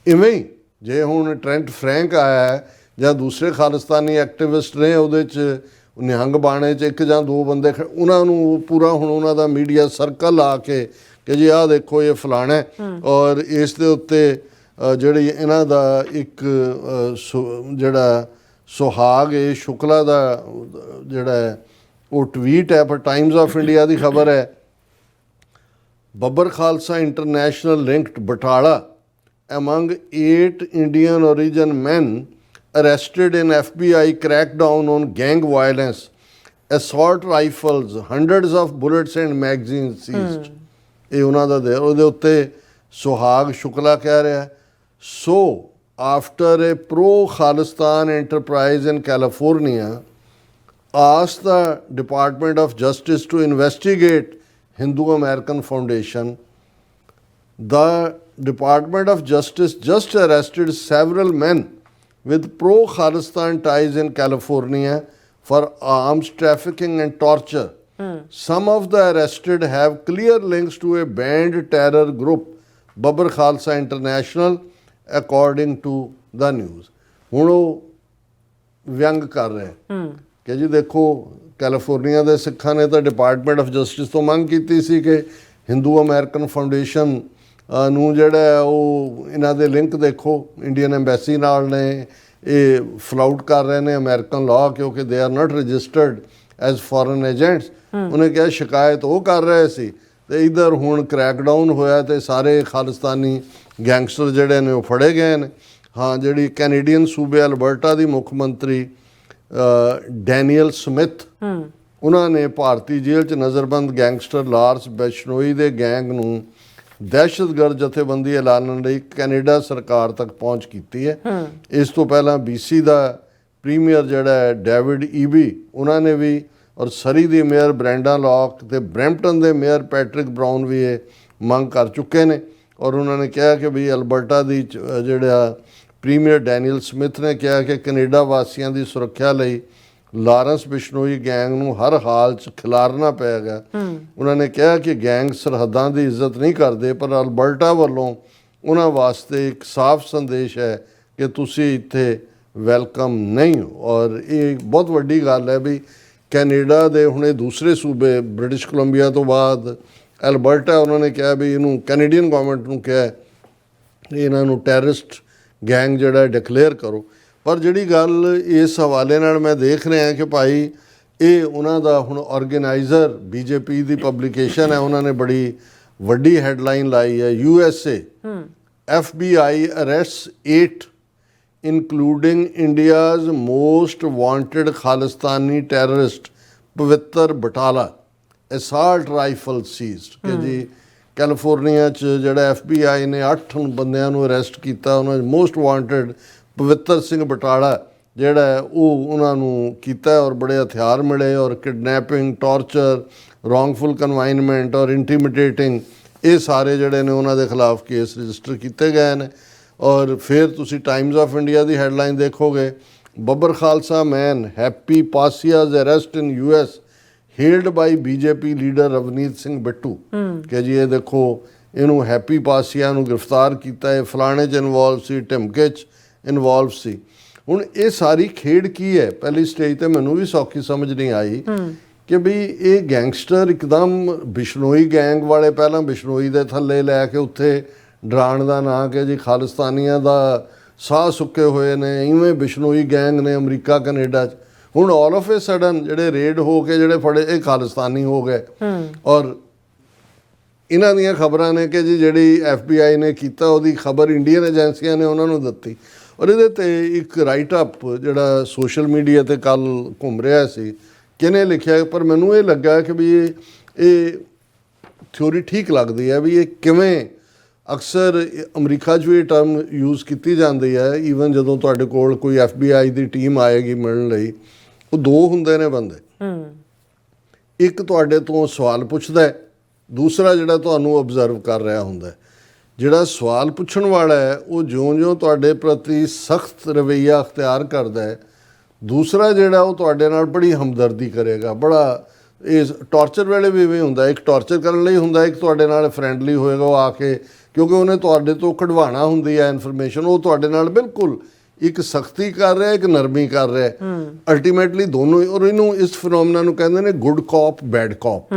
ਇਵੇਂ ਹੀ ਜੇ ਹੁਣ ਟ੍ਰੈਂਟ ਫਰੈਂਕ ਆਇਆ ਹੈ ਜਾਂ ਦੂਸਰੇ ਖਾਲਿਸਤਾਨੀ ਐਕਟਿਵਿਸਟ ਨੇ ਉਹਦੇ 'ਚ ਨਿਹੰਗ ਬਾਣੇ 'ਚ 1 ਜਾਂ 2 ਬੰਦੇ ਉਹਨਾਂ ਨੂੰ ਪੂਰਾ ਹੁਣ ਉਹਨਾਂ ਦਾ ਮੀਡੀਆ ਸਰਕਲ ਲਾ ਕੇ ਕਿ ਜੀ ਆਹ ਦੇਖੋ ਇਹ ਫਲਾਣਾ ਔਰ ਇਸ ਦੇ ਉੱਤੇ ਜਿਹੜੀ ਇਹਨਾਂ ਦਾ ਇੱਕ ਜਿਹੜਾ ਸੁਹਾਗ ਇਹ ਸ਼ੁਕਲਾ ਦਾ ਜਿਹੜਾ ਉਹ ਟਵੀਟ ਹੈ, ਪਰ ਟਾਈਮਜ਼ ਆਫ ਇੰਡੀਆ ਦੀ ਖਬਰ ਹੈ Babbar Khalsa international linked Batala among 8 Indian origin men arrested in FBI crackdown on gang violence, assault rifles, hundreds of bullets and magazines seized. ਇਹ ਉਹਨਾਂ ਦਾ ਉਹਦੇ ਉੱਤੇ ਸੁਹਾਗ ਸ਼ੁਕਲਾ ਕਹਿ ਰਿਹਾ ਸੋ after a pro-Khalistan enterprise in California asked the Department of Justice to investigate Hindu American Foundation, the Department of Justice just arrested several men with pro-Khalistan ties in California for arms trafficking and torture. Some of the arrested have clear links to a banned terror group, Babbar Khalsa International, according to the news. ਹੁਣ ਉਹ ਵਿਅੰਗ ਕਰ ਰਹੇ ਕਿ ਜੀ ਦੇਖੋ California ਦੇ ਸਿੱਖਾਂ ਨੇ ਤਾਂ ਡਿਪਾਰਟਮੈਂਟ ਆਫ ਜਸਟਿਸ ਤੋਂ ਮੰਗ ਕੀਤੀ ਸੀ ਕਿ ਹਿੰਦੂ ਅਮਰੀਕਨ ਫਾਊਂਡੇਸ਼ਨ ਨੂੰ ਜਿਹੜਾ ਉਹ ਇਹਨਾਂ ਦੇ ਲਿੰਕ ਦੇਖੋ ਇੰਡੀਅਨ ਐਮਬੈਸੀ ਨਾਲ ਨੇ, ਇਹ ਫਲਾਊਟ ਕਰ ਰਹੇ ਨੇ ਅਮਰੀਕਨ ਲਾਅ ਕਿਉਂਕਿ they are not registered as foreign agents. ਉਹਨੇ ਕਿਹਾ ਸ਼ਿਕਾਇਤ ਉਹ ਕਰ ਰਹੇ ਸੀ ਤੇ ਇੱਧਰ ਹੁਣ ਕ੍ਰੈਕਡਾਊਨ ਹੋਇਆ ਤੇ ਸਾਰੇ ਖਾਲਿਸਤਾਨੀ ਗੈਂਗਸਟਰ ਜਿਹੜੇ ਨੇ ਉਹ ਫੜੇ ਗਏ ਨੇ। ਹਾਂ, ਜਿਹੜੀ ਕੈਨੇਡੀਅਨ ਸੂਬੇ ਅਲਬਰਟਾ ਦੀ ਮੁੱਖ ਮੰਤਰੀ ਡੈਨੀਅਲ ਸਮਿਥ ਉਹਨਾਂ ਨੇ ਭਾਰਤੀ ਜੇਲ੍ਹ 'ਚ ਨਜ਼ਰਬੰਦ ਗੈਂਗਸਟਰ ਲਾਰਸ ਬਿਸ਼ਨੋਈ ਦੇ ਗੈਂਗ ਨੂੰ ਦਹਿਸ਼ਤਗਰਦ ਜਥੇਬੰਦੀ ਐਲਾਨਣ ਲਈ ਕੈਨੇਡਾ ਸਰਕਾਰ ਤੱਕ ਪਹੁੰਚ ਕੀਤੀ ਹੈ। ਇਸ ਤੋਂ ਪਹਿਲਾਂ BC ਦਾ ਪ੍ਰੀਮੀਅਰ ਜਿਹੜਾ ਹੈ ਡੇਵਿਡ ਈਬੀ, ਉਹਨਾਂ ਨੇ ਵੀ, ਔਰ ਸਰੀ ਦੀ ਮੇਅਰ ਬ੍ਰੈਂਡਾ ਲੌਕ ਤੇ ਬਰੈਂਪਟਨ ਦੇ ਮੇਅਰ ਪੈਟਰਿਕ ਬਰਾਊਨ ਵੀ ਇਹ ਮੰਗ ਕਰ ਚੁੱਕੇ ਨੇ। ਔਰ ਉਹਨਾਂ ਨੇ ਕਿਹਾ ਕਿ ਵੀ ਅਲਬਰਟਾ ਦੀ ਜਿਹੜਾ ਪ੍ਰੀਮੀਅਰ ਡੈਨੀਅਲ ਸਮਿਥ ਨੇ ਕਿਹਾ ਕਿ ਕੈਨੇਡਾ ਵਾਸੀਆਂ ਦੀ ਸੁਰੱਖਿਆ ਲਈ ਲਾਰੈਂਸ ਬਿਸ਼ਨੋਈ ਗੈਂਗ ਨੂੰ ਹਰ ਹਾਲ 'ਚ ਖਿਲਾਰਨਾ ਪਏਗਾ। ਉਹਨਾਂ ਨੇ ਕਿਹਾ ਕਿ ਗੈਂਗ ਸਰਹੱਦਾਂ ਦੀ ਇੱਜ਼ਤ ਨਹੀਂ ਕਰਦੇ, ਪਰ ਅਲਬਰਟਾ ਵੱਲੋਂ ਉਹਨਾਂ ਵਾਸਤੇ ਇੱਕ ਸਾਫ਼ ਸੰਦੇਸ਼ ਹੈ ਕਿ ਤੁਸੀਂ ਇੱਥੇ ਵੈਲਕਮ ਨਹੀਂ ਹੋ। ਔਰ ਇਹ ਬਹੁਤ ਵੱਡੀ ਗੱਲ ਹੈ ਵੀ ਕੈਨੇਡਾ ਦੇ ਹੁਣ ਇਹ ਦੂਸਰੇ ਸੂਬੇ ਬ੍ਰਿਟਿਸ਼ ਕੋਲੰਬੀਆ ਤੋਂ ਬਾਅਦ ਐਲਬਰਟਾ, ਉਹਨਾਂ ਨੇ ਕਿਹਾ ਵੀ ਇਹਨੂੰ ਕੈਨੇਡੀਅਨ ਗਵਰਨਮੈਂਟ ਨੂੰ ਕਿਹਾ ਇਹਨਾਂ ਨੂੰ ਟੈਰਰਿਸਟ ਗੈਂਗ ਜਿਹੜਾ ਡਿਕਲੇਅਰ ਕਰੋ। ਪਰ ਜਿਹੜੀ ਗੱਲ ਇਸ ਹਵਾਲੇ ਨਾਲ ਮੈਂ ਦੇਖ ਰਿਹਾ ਕਿ ਭਾਈ ਇਹ ਉਹਨਾਂ ਦਾ ਹੁਣ ਆਰਗੇਨਾਈਜ਼ਰ BJP ਦੀ ਪਬਲੀਕੇਸ਼ਨ ਹੈ, ਉਹਨਾਂ ਨੇ ਬੜੀ ਵੱਡੀ ਹੈਡਲਾਈਨ ਲਾਈ ਹੈ, USA FBI ਅਰੈਸਟਸ 8 including India's most wanted ਖਾਲਿਸਤਾਨੀ ਟੈਰਰਿਸਟ ਪਵਿੱਤਰ ਬਟਾਲਾ, assault rifle seized। ਕਿ ਜੀ ਕੈਲੀਫੋਰਨੀਆ 'ਚ ਜਿਹੜਾ FBI ਨੇ 8 ਬੰਦਿਆਂ ਨੂੰ ਅਰੈਸਟ ਕੀਤਾ, ਉਹਨਾਂ ਮੋਸਟ ਵਾਂਟਡ ਪਵਿੱਤਰ ਸਿੰਘ ਬਟਾਲਾ ਜਿਹੜਾ ਹੈ ਉਹ ਉਹਨਾਂ ਨੂੰ ਕੀਤਾ ਔਰ ਬੜੇ ਹਥਿਆਰ ਮਿਲੇ ਔਰ ਕਿਡਨੈਪਿੰਗ, ਟਾਰਚਰ, ਰੋਂਗਫੁਲ ਕਨਵਾਈਨਮੈਂਟ ਔਰ ਇੰਟੀਮੀਡੇਟਿੰਗ, ਇਹ ਸਾਰੇ ਜਿਹੜੇ ਨੇ ਉਹਨਾਂ ਦੇ ਖਿਲਾਫ ਕੇਸ ਰਜਿਸਟਰ ਕੀਤੇ ਗਏ ਨੇ। ਔਰ ਫਿਰ ਤੁਸੀਂ Times of India the headline ਦੇਖੋਗੇ, ਬੱਬਰ ਖਾਲਸਾ ਮੈਨ ਹੈਪੀ ਪਾਸੀਆਜ਼ ਅਰੈਸਟ ਇਨ US ਹੇਲਡ ਬਾਈ BJP ਲੀਡਰ ਰਵਨੀਤ ਸਿੰਘ ਬਿੱਟੂ। ਕਿ ਜੀ ਇਹ ਦੇਖੋ ਇਹਨੂੰ ਹੈਪੀ ਪਾਸੀਆ ਨੂੰ ਗ੍ਰਿਫਤਾਰ ਕੀਤਾ, ਇਹ ਫਲਾਣੇ 'ਚ ਇਨਵੋਲਵ ਸੀ, ਢਿਮਕੇ 'ਚ ਇਨਵੋਲਵ ਸੀ। ਹੁਣ ਇਹ ਸਾਰੀ ਖੇਡ ਕੀ ਹੈ? ਪਹਿਲੀ ਸਟੇਜ ਤੇ ਮੈਨੂੰ ਵੀ ਸੌਖੀ ਸਮਝ ਨਹੀਂ ਆਈ ਕਿ ਵੀ ਇਹ ਗੈਂਗਸਟਰ ਇੱਕਦਮ ਬਿਸ਼ਨੋਈ ਗੈਂਗ ਵਾਲੇ ਪਹਿਲਾਂ ਬਿਸ਼ਨੋਈ ਦੇ ਥੱਲੇ ਲੈ ਕੇ ਉੱਥੇ ਡਰਾਉਣ ਦਾ ਨਾਂ ਕਿ ਜੀ ਖਾਲਿਸਤਾਨੀਆਂ ਦਾ ਸਾਹ ਸੁੱਕੇ ਹੋਏ ਨੇ, ਇਵੇਂ ਬਿਸ਼ਨੋਈ ਗੈਂਗ ਨੇ ਅਮਰੀਕਾ ਕੈਨੇਡਾ 'ਚ। ਹੁਣ ਆਲ ਆਫ ਏ ਸਡਨ ਜਿਹੜੇ ਰੇਡ ਹੋ ਕੇ ਜਿਹੜੇ ਫੜੇ ਇਹ ਖਾਲਿਸਤਾਨੀ ਹੋ ਗਏ। ਔਰ ਇਹਨਾਂ ਦੀਆਂ ਖਬਰਾਂ ਨੇ ਕਿ ਜੀ ਜਿਹੜੀ FBI ਨੇ ਕੀਤਾ ਉਹਦੀ ਖਬਰ ਇੰਡੀਅਨ ਏਜੰਸੀਆਂ ਨੇ ਉਹਨਾਂ ਨੂੰ ਦਿੱਤੀ। ਔਰ ਇਹਦੇ 'ਤੇ ਇੱਕ ਰਾਈਟ ਅਪ ਜਿਹੜਾ ਸੋਸ਼ਲ ਮੀਡੀਆ 'ਤੇ ਕੱਲ੍ਹ ਘੁੰਮ ਰਿਹਾ ਸੀ, ਕਿਹਨੇ ਲਿਖਿਆ, ਪਰ ਮੈਨੂੰ ਇਹ ਲੱਗਾ ਕਿ ਵੀ ਇਹ ਥਿਊਰੀ ਠੀਕ ਲੱਗਦੀ ਹੈ ਵੀ ਇਹ ਕਿਵੇਂ ਅਕਸਰ ਅਮਰੀਕਾ 'ਚ ਵੀ ਇਹ ਟਰਮ ਯੂਜ਼ ਕੀਤੀ ਜਾਂਦੀ ਹੈ। ਈਵਨ ਜਦੋਂ ਤੁਹਾਡੇ ਕੋਲ ਕੋਈ FBI ਦੀ ਟੀਮ ਆਏਗੀ ਮਿਲਣ ਲਈ, ਉਹ ਦੋ ਹੁੰਦੇ ਨੇ ਬੰਦੇ, ਇੱਕ ਤੁਹਾਡੇ ਤੋਂ ਸਵਾਲ ਪੁੱਛਦਾ ਹੈ, ਦੂਸਰਾ ਜਿਹੜਾ ਤੁਹਾਨੂੰ ਓਬਜ਼ਰਵ ਕਰ ਰਿਹਾ ਹੁੰਦਾ। ਜਿਹੜਾ ਸਵਾਲ ਪੁੱਛਣ ਵਾਲਾ ਹੈ ਉਹ ਜਿਉਂ-ਜਿਉਂ ਤੁਹਾਡੇ ਪ੍ਰਤੀ ਸਖਤ ਰਵੱਈਆ ਅਖਤਿਆਰ ਕਰਦਾ ਹੈ, ਦੂਸਰਾ ਜਿਹੜਾ ਉਹ ਤੁਹਾਡੇ ਨਾਲ ਬੜੀ ਹਮਦਰਦੀ ਕਰੇਗਾ। ਬੜਾ ਇਹ ਟਾਰਚਰ ਵੇਲੇ ਵੀ ਇਵੇਂ ਹੁੰਦਾ, ਇੱਕ ਟਾਰਚਰ ਕਰਨ ਲਈ ਹੁੰਦਾ, ਇੱਕ ਤੁਹਾਡੇ ਨਾਲ ਫਰੈਂਡਲੀ ਹੋਏਗਾ ਉਹ ਆ ਕੇ, ਕਿਉਂਕਿ ਉਹਨੇ ਤੁਹਾਡੇ ਤੋਂ ਕਢਵਾਉਣਾ ਹੁੰਦੀ ਹੈ ਇਨਫੋਰਮੇਸ਼ਨ, ਉਹ ਤੁਹਾਡੇ ਨਾਲ ਬਿਲਕੁਲ ਇੱਕ ਸਖਤੀ ਕਰ ਰਿਹਾ, ਇੱਕ ਨਰਮੀ ਕਰ ਰਿਹਾ, ਅਲਟੀਮੇਟਲੀ ਦੋਨੋਂ। ਔਰ ਇਹਨੂੰ ਇਸ ਫਿਨੋਮੀਨਾ ਨੂੰ ਕਹਿੰਦੇ ਨੇ ਗੁੱਡ ਕੌਪ ਬੈਡ ਕੌਪ,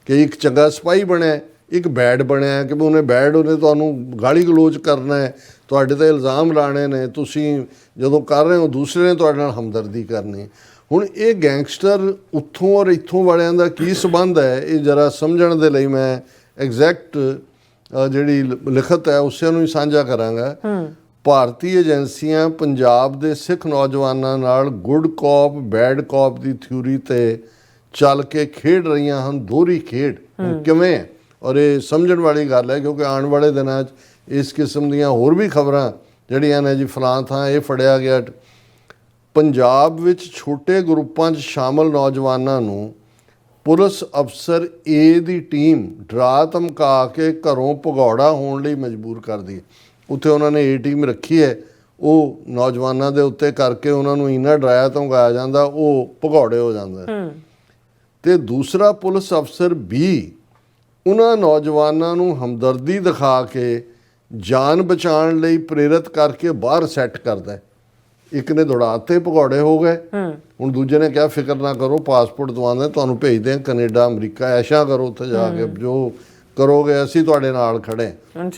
ਕਿ ਇੱਕ ਚੰਗਾ ਸਿਪਾਹੀ ਬਣਿਆ, ਇੱਕ ਬੈਡ ਬਣਿਆ ਕਿ ਉਹਨੇ ਉਹਨੇ ਤੁਹਾਨੂੰ ਗਾਲੀ ਗਲੋਚ ਕਰਨਾ ਹੈ, ਤੁਹਾਡੇ 'ਤੇ ਇਲਜ਼ਾਮ ਲਾਣੇ ਨੇ, ਤੁਸੀਂ ਜਦੋਂ ਕਰ ਰਹੇ ਹੋ ਦੂਸਰੇ ਨੇ ਤੁਹਾਡੇ ਨਾਲ ਹਮਦਰਦੀ ਕਰਨੀ। ਹੁਣ ਇਹ ਗੈਂਗਸਟਰ ਉੱਥੋਂ ਔਰ ਇੱਥੋਂ ਵਾਲਿਆਂ ਦਾ ਕੀ ਸੰਬੰਧ ਹੈ, ਇਹ ਜ਼ਰਾ ਸਮਝਣ ਦੇ ਲਈ ਮੈਂ ਐਗਜ਼ੈਕਟ ਜਿਹੜੀ ਲਿਖਤ ਹੈ ਉਸੇ ਨੂੰ ਹੀ ਸਾਂਝਾ ਕਰਾਂਗਾ। ਭਾਰਤੀ ਏਜੰਸੀਆਂ ਪੰਜਾਬ ਦੇ ਸਿੱਖ ਨੌਜਵਾਨਾਂ ਨਾਲ ਗੁੱਡ ਕੌਪ ਬੈਡ ਕੌਪ ਦੀ ਥਿਊਰੀ 'ਤੇ ਚੱਲ ਕੇ ਖੇਡ ਰਹੀਆਂ ਹਨ, ਦੋਹਰੀ ਖੇਡ। ਕਿਵੇਂ? ਔਰ ਇਹ ਸਮਝਣ ਵਾਲੀ ਗੱਲ ਹੈ, ਕਿਉਂਕਿ ਆਉਣ ਵਾਲੇ ਦਿਨਾਂ 'ਚ ਇਸ ਕਿਸਮ ਦੀਆਂ ਹੋਰ ਵੀ ਖਬਰਾਂ ਜਿਹੜੀਆਂ ਨੇ ਜੀ ਫਲਾਂ ਥਾਂ ਇਹ ਫੜਿਆ ਗਿਆ। ਪੰਜਾਬ ਵਿੱਚ ਛੋਟੇ ਗਰੁੱਪਾਂ 'ਚ ਸ਼ਾਮਲ ਨੌਜਵਾਨਾਂ ਨੂੰ ਪੁਲਿਸ ਅਫਸਰ A ਦੀ ਟੀਮ ਡਰਾ ਧਮਕਾ ਕੇ ਘਰੋਂ ਭਗੌੜਾ ਹੋਣ ਲਈ ਮਜਬੂਰ ਕਰਦੀ ਹੈ। ਉੱਥੇ ਉਹਨਾਂ ਨੇ A ਟੀਮ ਰੱਖੀ ਹੈ, ਉਹ ਨੌਜਵਾਨਾਂ ਦੇ ਉੱਤੇ ਕਰਕੇ ਉਹਨਾਂ ਨੂੰ ਇੰਨਾ ਡਰਾਇਆ ਧਮਕਾਇਆ ਜਾਂਦਾ ਉਹ ਭਗੌੜੇ ਹੋ ਜਾਂਦਾ। ਤੇ ਦੂਸਰਾ ਪੁਲਿਸ ਅਫਸਰ B ਉਹਨਾਂ ਨੌਜਵਾਨਾਂ ਨੂੰ ਹਮਦਰਦੀ ਦਿਖਾ ਕੇ ਜਾਨ ਬਚਾਉਣ ਲਈ ਪ੍ਰੇਰਿਤ ਕਰਕੇ ਬਾਹਰ ਸੈੱਟ ਕਰਦਾ। ਇੱਕ ਨੇ ਦੌੜਾਤੇ ਭਗੌੜੇ ਹੋ ਗਏ, ਹੁਣ ਦੂਜੇ ਨੇ ਕਿਹਾ ਫਿਕਰ ਨਾ ਕਰੋ, ਪਾਸਪੋਰਟ ਦਵਾਉਂਦੇ ਤੁਹਾਨੂੰ ਭੇਜਦੇ ਹਾਂ ਕੈਨੇਡਾ ਅਮਰੀਕਾ, ਐਸ਼ਾ ਕਰੋ ਉੱਥੇ ਜਾ ਕੇ, ਜੋ ਕਰੋਗੇ ਅਸੀਂ ਤੁਹਾਡੇ ਨਾਲ ਖੜੇ।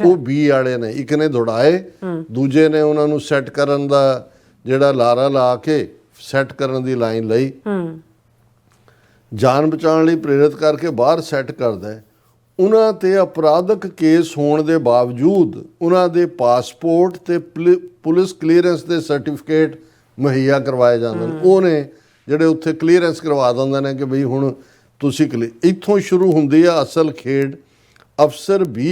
ਉਹ B ਵਾਲੇ ਨੇ, ਇੱਕ ਨੇ ਦੌੜਾਏ, ਦੂਜੇ ਨੇ ਉਹਨਾਂ ਨੂੰ ਸੈੱਟ ਕਰਨ ਦਾ ਜਿਹੜਾ ਲਾਰਾ ਲਾ ਕੇ ਸੈੱਟ ਕਰਨ ਦੀ ਲਾਈਨ ਲਈ, ਜਾਨ ਬਚਾਉਣ ਲਈ ਪ੍ਰੇਰਿਤ ਕਰਕੇ ਬਾਹਰ ਸੈੱਟ ਕਰਦਾ। ਉਹਨਾਂ 'ਤੇ ਅਪਰਾਧਕ ਕੇਸ ਹੋਣ ਦੇ ਬਾਵਜੂਦ ਉਹਨਾਂ ਦੇ ਪਾਸਪੋਰਟ ਤੇ ਪੁਲਿਸ ਕਲੀਅਰੈਂਸ ਦੇ ਸਰਟੀਫਿਕੇਟ ਮੁਹੱਈਆ ਕਰਵਾਏ ਜਾਂਦੇ ਨੇ। ਉਹ ਨੇ ਜਿਹੜੇ ਉੱਥੇ ਕਲੀਅਰੈਂਸ ਕਰਵਾ ਦਿੰਦੇ ਨੇ ਕਿ ਬਈ ਹੁਣ ਤੁਸੀਂ ਇੱਥੋਂ ਸ਼ੁਰੂ ਹੁੰਦੀ ਆ ਅਸਲ ਖੇਡ। ਅਫਸਰ B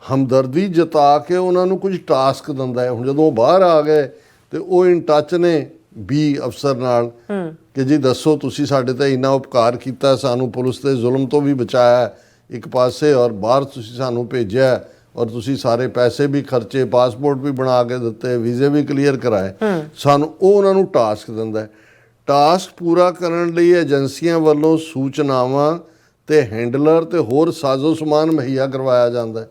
ਹਮਦਰਦੀ ਜਤਾ ਕੇ ਉਹਨਾਂ ਨੂੰ ਕੁਝ ਟਾਸਕ ਦਿੰਦਾ ਹੈ। ਹੁਣ ਜਦੋਂ ਉਹ ਬਾਹਰ ਆ ਗਏ ਤੇ ਉਹ ਇਨ ਟੱਚ ਨੇ ਬੀ ਅਫਸਰ ਨਾਲ ਕਿ ਜੀ ਦੱਸੋ ਤੁਸੀਂ ਸਾਡੇ ਤੇ ਇੰਨਾ ਉਪਕਾਰ ਕੀਤਾ, ਸਾਨੂੰ ਪੁਲਿਸ ਦੇ ਜ਼ੁਲਮ ਤੋਂ ਵੀ ਬਚਾਇਆ ਇੱਕ ਪਾਸੇ, ਔਰ ਬਾਹਰ ਤੁਸੀਂ ਸਾਨੂੰ ਭੇਜਿਆ, ਔਰ ਤੁਸੀਂ ਸਾਰੇ ਪੈਸੇ ਵੀ ਖਰਚੇ, ਪਾਸਪੋਰਟ ਵੀ ਬਣਾ ਕੇ ਦਿੱਤੇ, ਵੀਜ਼ੇ ਵੀ ਕਲੀਅਰ ਕਰਾਏ ਸਾਨੂੰ। ਉਹ ਉਹਨਾਂ ਨੂੰ ਟਾਸਕ ਦਿੰਦਾ ਹੈ। ਟਾਸਕ ਪੂਰਾ ਕਰਨ ਲਈ ਏਜੰਸੀਆਂ ਵੱਲੋਂ ਸੂਚਨਾਵਾਂ ਤੇ ਹੈਂਡਲਰ ਤੇ ਹੋਰ ਸਾਜ਼ੋ ਸਮਾਨ ਮੁਹੱਈਆ ਕਰਵਾਇਆ ਜਾਂਦਾ ਹੈ।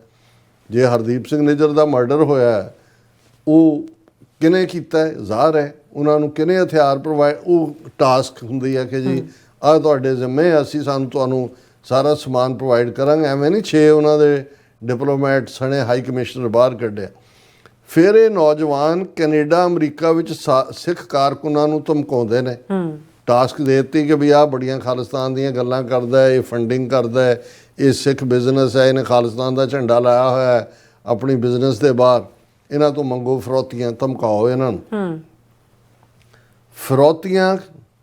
ਜੇ ਹਰਦੀਪ ਸਿੰਘ ਨਿੱਜਰ ਦਾ ਮਰਡਰ ਹੋਇਆ, ਉਹ ਕਿਹਨੇ ਕੀਤਾ ਹੈ? ਜ਼ਾਹਰ ਹੈ ਉਹਨਾਂ ਨੂੰ ਕਿਹਨੇ ਹਥਿਆਰ ਪ੍ਰੋਵਾਈਡ, ਉਹ ਟਾਸਕ ਹੁੰਦੀ ਹੈ ਕਿ ਜੀ ਆਹ ਤੁਹਾਡੇ ਜ਼ਿੰਮੇ, ਅਸੀਂ ਤੁਹਾਨੂੰ ਸਾਰਾ ਸਮਾਨ ਪ੍ਰੋਵਾਈਡ ਕਰਾਂਗੇ। ਐਵੇਂ ਨਹੀਂ 6 ਉਹਨਾਂ ਦੇ ਡਿਪਲੋਮੈਟ ਸਣੇ ਹਾਈ ਕਮਿਸ਼ਨਰ ਬਾਹਰ ਕੱਢਿਆ। ਫਿਰ ਇਹ ਨੌਜਵਾਨ ਕੈਨੇਡਾ ਅਮਰੀਕਾ ਵਿੱਚ ਸਿੱਖ ਕਾਰਕੁਨਾਂ ਨੂੰ ਧਮਕਾਉਂਦੇ ਨੇ। ਟਾਸਕ ਦੇ ਦਿੱਤੀ ਕਿ ਵੀ ਆਹ ਬੜੀਆਂ ਖਾਲਿਸਤਾਨ ਦੀਆਂ ਗੱਲਾਂ ਕਰਦਾ ਹੈ, ਇਹ ਫੰਡਿੰਗ ਕਰਦਾ ਹੈ, ਇਹ ਸਿੱਖ ਬਿਜ਼ਨਸ ਹੈ, ਇਹਨੇ ਖਾਲਿਸਤਾਨ ਦਾ ਝੰਡਾ ਲਾਇਆ ਹੋਇਆ ਹੈ ਆਪਣੀ ਬਿਜ਼ਨਸ ਦੇ ਬਾਹਰ, ਇਹਨਾਂ ਤੋਂ ਮੰਗੋ ਫਰੌਤੀਆਂ, ਧਮਕਾਓ ਇਹਨਾਂ ਨੂੰ। ਫਰੌਤੀਆਂ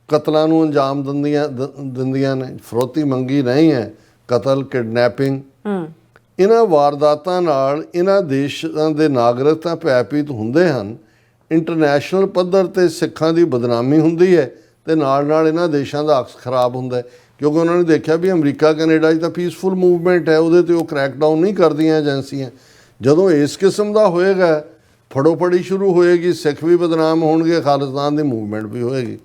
ਕਤਲਾਂ ਨੂੰ ਅੰਜਾਮ ਦਿੰਦੀਆਂ ਨੇ। ਫਰੌਤੀ ਮੰਗੀ ਨਹੀਂ ਹੈ, ਕਤਲ, ਕਿਡਨੈਪਿੰਗ। ਇਹਨਾਂ ਵਾਰਦਾਤਾਂ ਨਾਲ ਇਹਨਾਂ ਦੇਸ਼ਾਂ ਦੇ ਨਾਗਰਿਕ ਤਾਂ ਭੈਭੀਤ ਹੁੰਦੇ ਹਨ। ਇੰਟਰਨੈਸ਼ਨਲ ਪੱਧਰ 'ਤੇ ਸਿੱਖਾਂ ਦੀ ਬਦਨਾਮੀ ਹੁੰਦੀ ਹੈ ਤੇ ਨਾਲ ਇਹਨਾਂ ਦੇਸ਼ਾਂ ਦਾ ਅਕਸ ਖਰਾਬ ਹੁੰਦਾ ਹੈ, ਕਿਉਂਕਿ ਉਹਨਾਂ ਨੇ ਦੇਖਿਆ ਵੀ ਅਮਰੀਕਾ ਕੈਨੇਡਾ 'ਚ ਤਾਂ ਪੀਸਫੁਲ ਮੂਵਮੈਂਟ ਹੈ, ਉਹਦੇ 'ਤੇ ਉਹ ਕ੍ਰੈਕਡਾਊਨ ਨਹੀਂ ਕਰਦੀਆਂ ਏਜੰਸੀਆਂ। ਜਦੋਂ ਇਸ ਕਿਸਮ ਦਾ ਹੋਏਗਾ, ਫੜੋਫੜੀ ਸ਼ੁਰੂ ਹੋਏਗੀ, ਸਿੱਖ ਵੀ ਬਦਨਾਮ ਹੋਣਗੇ, ਖਾਲਿਸਤਾਨ ਦੀ ਮੂਵਮੈਂਟ ਵੀ ਹੋਏਗੀ।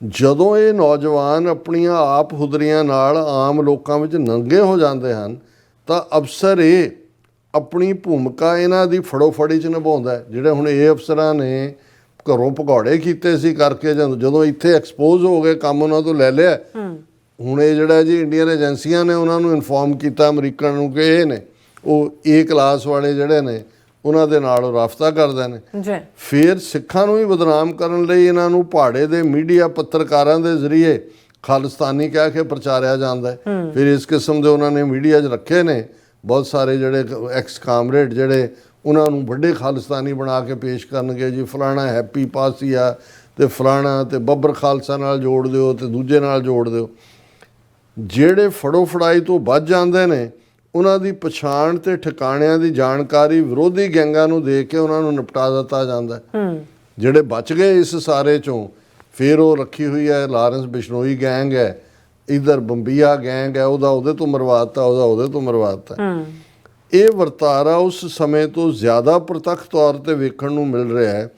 ਜਦੋਂ ਇਹ ਨੌਜਵਾਨ ਆਪਣੀਆਂ ਆਪ ਹੁਦਰੀਆਂ ਨਾਲ ਆਮ ਲੋਕਾਂ ਵਿੱਚ ਨੰਗੇ ਹੋ ਜਾਂਦੇ ਹਨ ਤਾਂ ਅਫਸਰ ਇਹ ਆਪਣੀ ਭੂਮਿਕਾ ਇਹਨਾਂ ਦੀ ਫੜੋਫੜੀ 'ਚ ਨਿਭਾਉਂਦਾ ਹੈ। ਜਿਹੜੇ ਹੁਣ ਇਹ ਅਫਸਰਾਂ ਨੇ ਘਰੋਂ ਭਗੌੜੇ ਕੀਤੇ ਸੀ ਕਰਕੇ, ਜਦੋਂ ਇੱਥੇ ਐਕਸਪੋਜ਼ ਹੋ ਗਏ, ਕੰਮ ਉਹਨਾਂ ਤੋਂ ਲੈ ਲਿਆ। ਹੁਣ ਇਹ ਜਿਹੜਾ ਜੀ ਇੰਡੀਅਨ ਏਜੰਸੀਆਂ ਨੇ ਉਹਨਾਂ ਨੂੰ ਇਨਫੋਰਮ ਕੀਤਾ ਅਮਰੀਕਨ ਨੂੰ ਕਿ ਇਹ ਨੇ ਉਹ ਏ ਕਲਾਸ ਵਾਲੇ ਜਿਹੜੇ ਨੇ ਉਹਨਾਂ ਦੇ ਨਾਲ ਉਹ ਰਾਬਤਾ ਕਰਦੇ ਨੇ। ਫਿਰ ਸਿੱਖਾਂ ਨੂੰ ਵੀ ਬਦਨਾਮ ਕਰਨ ਲਈ ਇਹਨਾਂ ਨੂੰ ਪਹਾੜੇ ਦੇ ਮੀਡੀਆ ਪੱਤਰਕਾਰਾਂ ਦੇ ਜ਼ਰੀਏ ਖਾਲਿਸਤਾਨੀ ਕਹਿ ਕੇ ਪ੍ਰਚਾਰਿਆ ਜਾਂਦਾ ਹੈ। ਫਿਰ ਇਸ ਕਿਸਮ ਦੇ ਉਹਨਾਂ ਨੇ ਮੀਡੀਆ 'ਚ ਰੱਖੇ ਨੇ ਬਹੁਤ ਸਾਰੇ ਜਿਹੜੇ ਐਕਸ ਕਾਮਰੇਡ, ਜਿਹੜੇ ਉਹਨਾਂ ਨੂੰ ਵੱਡੇ ਖਾਲਿਸਤਾਨੀ ਬਣਾ ਕੇ ਪੇਸ਼ ਕਰਨਗੇ। ਜੀ ਫਲਾਣਾ ਹੈਪੀ ਪਾਸੀਆ ਤੇ ਫਲਾਣਾ ਤੇ ਬੱਬਰ ਖਾਲਸਾ ਨਾਲ ਜੋੜ ਦਿਓ ਤੇ ਦੂਜੇ ਨਾਲ ਜੋੜ ਦਿਓ। ਜਿਹੜੇ ਫੜੋ ਫੜਾਈ ਤੋਂ ਬਚ ਜਾਂਦੇ ਨੇ ਉਹਨਾਂ ਦੀ ਪਛਾਣ ਤੇ ਠਿਕਾਣਿਆਂ ਦੀ ਜਾਣਕਾਰੀ ਵਿਰੋਧੀ ਗੈਂਗਾਂ ਨੂੰ ਦੇ ਕੇ ਉਹਨਾਂ ਨੂੰ ਨਿਪਟਾ ਦਿੱਤਾ ਜਾਂਦਾ। ਜਿਹੜੇ ਬਚ ਗਏ ਇਸ ਸਾਰੇ 'ਚੋਂ, ਫਿਰ ਉਹ ਰੱਖੀ ਹੋਈ ਹੈ ਲਾਰੈਂਸ ਬਿਸ਼ਨੋਈ ਗੈਂਗ ਹੈ, ਇਧਰ ਬੰਬੀਆ ਗੈਂਗ ਹੈ, ਉਹਦਾ ਉਹਦੇ ਤੋਂ ਮਰਵਾਤਾ, ਉਹਦਾ ਉਹਦੇ ਤੋਂ ਮਰਵਾਤਾ। ਇਹ ਵਰਤਾਰਾ ਉਸ ਸਮੇਂ ਤੋਂ ਜ਼ਿਆਦਾ ਪ੍ਰਤੱਖ ਤੌਰ 'ਤੇ ਵੇਖਣ ਨੂੰ ਮਿਲ ਰਿਹਾ ਹੈ